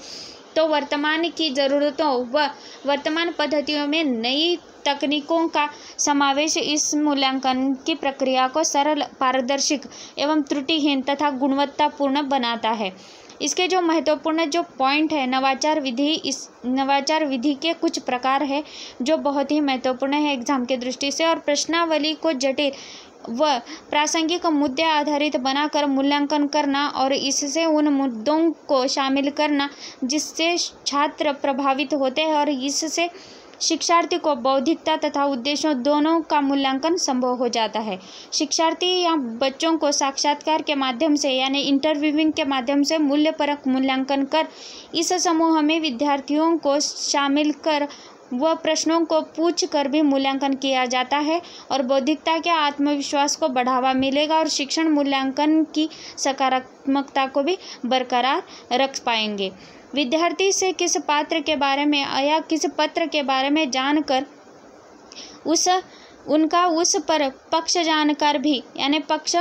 तो वर्तमान की ज़रूरतों व वर्तमान पद्धतियों में नई तकनीकों का समावेश इस मूल्यांकन की प्रक्रिया को सरल, पारदर्शिक एवं त्रुटिहीन तथा गुणवत्तापूर्ण बनाता है। इसके जो महत्वपूर्ण जो पॉइंट है नवाचार विधि, इस नवाचार विधि के कुछ प्रकार है जो बहुत ही महत्वपूर्ण है एग्जाम के दृष्टि से। और प्रश्नावली को जटिल व प्रासंगिक मुद्दे आधारित बनाकर मूल्यांकन करना और इससे उन मुद्दों को शामिल करना जिससे छात्र प्रभावित होते हैं और इससे शिक्षार्थी को बौद्धिकता तथा उद्देश्यों दोनों का मूल्यांकन संभव हो जाता है। शिक्षार्थी या बच्चों को साक्षात्कार के माध्यम से यानी इंटरव्यूइंग के माध्यम से मूल्यपरक मूल्यांकन कर इस समूह में विद्यार्थियों को शामिल कर वह प्रश्नों को पूछ कर भी मूल्यांकन किया जाता है और बौद्धिकता के आत्मविश्वास को बढ़ावा मिलेगा और शिक्षण मूल्यांकन की सकारात्मकता को भी बरकरार रख पाएंगे। विद्यार्थी से किस पात्र के बारे में या किस पत्र के बारे में जानकर उनका उस पर पक्ष जानकर भी यानी पक्ष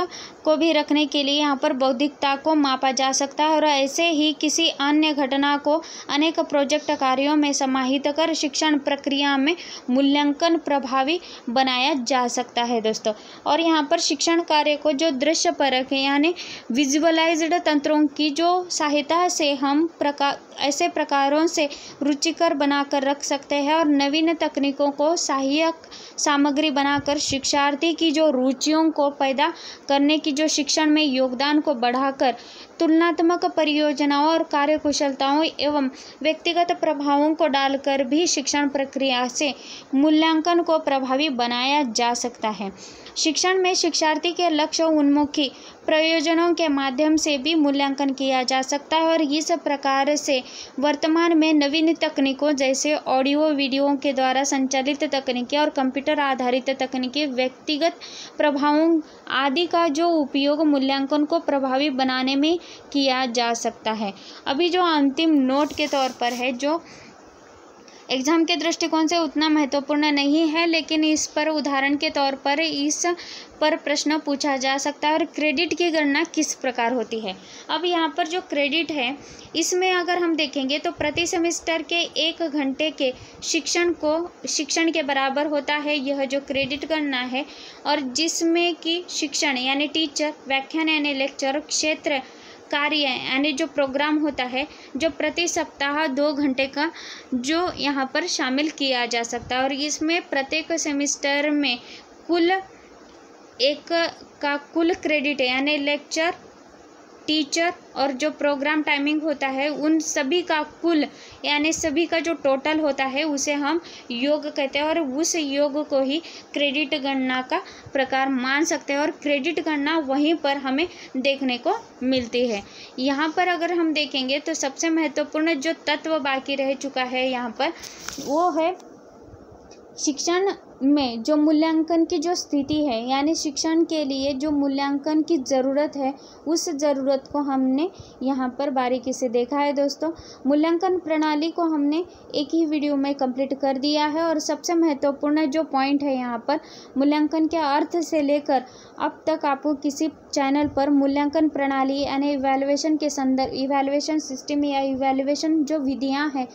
को भी रखने के लिए यहाँ पर बौद्धिकता को मापा जा सकता है। और ऐसे ही किसी अन्य घटना को अनेक प्रोजेक्ट कार्यों में समाहित कर शिक्षण प्रक्रिया में मूल्यांकन प्रभावी बनाया जा सकता है दोस्तों। और यहाँ पर शिक्षण कार्य को जो दृश्य परक है यानी विजुअलाइज्ड तंत्रों की जो सहायता से हम ऐसे प्रकारों से रुचिकर बनाकर रख सकते हैं और नवीन तकनीकों को सहायक सामग्री बनाकर शिक्षार्थी की जो रुचियों को पैदा करने की जो शिक्षण में योगदान को बढ़ाकर तुलनात्मक परियोजनाओं और कार्यकुशलताओं एवं व्यक्तिगत प्रभावों को डालकर भी शिक्षण प्रक्रिया से मूल्यांकन को प्रभावी बनाया जा सकता है। शिक्षण में शिक्षार्थी के लक्ष्य उन्मुखी प्रयोजनों के माध्यम से भी मूल्यांकन किया जा सकता है और इस प्रकार से वर्तमान में नवीन तकनीकों जैसे ऑडियो वीडियो के द्वारा संचालित तकनीकी और कंप्यूटर आधारित तकनीकी व्यक्तिगत प्रभावों आदि का जो उपयोग मूल्यांकन को प्रभावी बनाने में किया जा सकता है। अभी जो अंतिम नोट के तौर पर है, जो एग्ज़ाम के दृष्टिकोण से उतना महत्वपूर्ण नहीं है, लेकिन इस पर उदाहरण के तौर पर इस पर प्रश्न पूछा जा सकता है। और क्रेडिट की गणना किस प्रकार होती है। अब यहाँ पर जो क्रेडिट है, इसमें अगर हम देखेंगे तो प्रति सेमेस्टर के 1 घंटे के शिक्षण के बराबर होता है यह जो क्रेडिट गणना है। और जिसमें कि शिक्षण यानी टीचर, व्याख्यान यानी लेक्चर, क्षेत्र कार्य यानी जो प्रोग्राम होता है, जो प्रति सप्ताह 2 घंटे का जो यहाँ पर शामिल किया जा सकता है। और इसमें प्रत्येक सेमेस्टर में कुल क्रेडिट है, यानी लेक्चर, टीचर और जो प्रोग्राम टाइमिंग होता है, उन सभी का कुल यानी सभी का जो टोटल होता है उसे हम योग कहते हैं। और उस योग को ही क्रेडिट गणना का प्रकार मान सकते हैं। और क्रेडिट गणना वहीं पर हमें देखने को मिलती है। यहाँ पर अगर हम देखेंगे तो सबसे महत्वपूर्ण जो तत्व बाकी रह चुका है यहाँ पर, वो है शिक्षण में जो मूल्यांकन की जो स्थिति है, यानी शिक्षण के लिए जो मूल्यांकन की ज़रूरत है, उस ज़रूरत को हमने यहाँ पर बारीकी से देखा है दोस्तों। मूल्यांकन प्रणाली को हमने एक ही वीडियो में कंप्लीट कर दिया है। और सबसे महत्वपूर्ण जो पॉइंट है यहाँ पर, मूल्यांकन के अर्थ से लेकर अब तक आपको किसी चैनल पर मूल्यांकन प्रणाली यानी इवैल्यूएशन के संदर्भ, इवैल्यूएशन सिस्टम या इवैल्यूएशन जो विधियाँ हैं,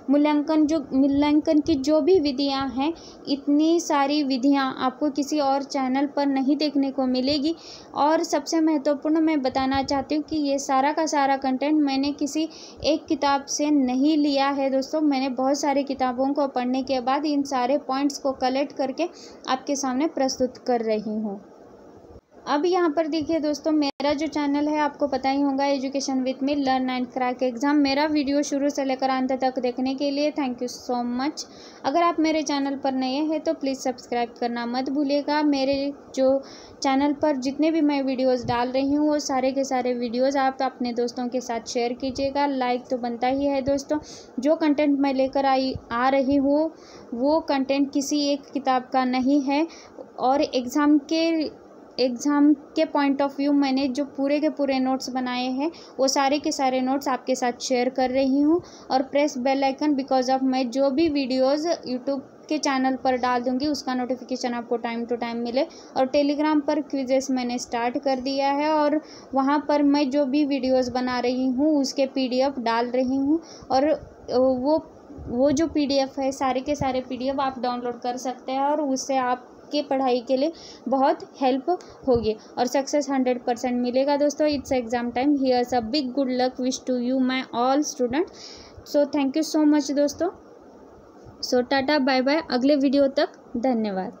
मूल्यांकन की जो भी विधियां हैं, इतनी सारी विधियां आपको किसी और चैनल पर नहीं देखने को मिलेगी। और सबसे महत्वपूर्ण मैं बताना चाहती हूँ कि ये सारा का सारा कंटेंट मैंने किसी एक किताब से नहीं लिया है दोस्तों। मैंने बहुत सारी किताबों को पढ़ने के बाद इन सारे पॉइंट्स को कलेक्ट करके आपके सामने प्रस्तुत कर रही हूँ। अब यहाँ पर देखिए दोस्तों, मेरा जो चैनल है आपको पता ही होगा, education with me, learn and crack exam. मेरा वीडियो शुरू से लेकर अंत तक देखने के लिए थैंक यू सो मच। अगर आप मेरे चैनल पर नए हैं तो प्लीज़ सब्सक्राइब करना मत भूलिएगा। मेरे जो चैनल पर जितने भी मैं वीडियोज़ डाल रही हूँ, वो सारे के सारे वीडियोज़ आप अपने दोस्तों के साथ शेयर कीजिएगा। लाइक तो बनता ही है दोस्तों। जो कंटेंट मैं लेकर आ रही हूँ वो कंटेंट किसी एक किताब का नहीं है। और एग्ज़ाम के पॉइंट ऑफ व्यू मैंने जो पूरे के पूरे नोट्स बनाए हैं, वो सारे के सारे नोट्स आपके साथ शेयर कर रही हूँ। और press bell icon, because of मैं जो भी वीडियोस यूट्यूब के चैनल पर डाल दूँगी उसका नोटिफिकेशन आपको टाइम टू टाइम मिले। और टेलीग्राम पर क्विजेस मैंने स्टार्ट कर दिया है, और वहाँ पर मैं जो भी वीडियोस बना रही हूँ उसके PDF डाल रही हूँ। और वो जो PDF है, सारे के सारे PDF आप डाउनलोड कर सकते हैं, और उससे आप के पढ़ाई के लिए बहुत हेल्प होगी और सक्सेस 100% मिलेगा दोस्तों। It's exam time, here's a big good luck wish to you my all student. So thank you so much दोस्तों। सो टाटा बाय बाय, अगले वीडियो तक धन्यवाद।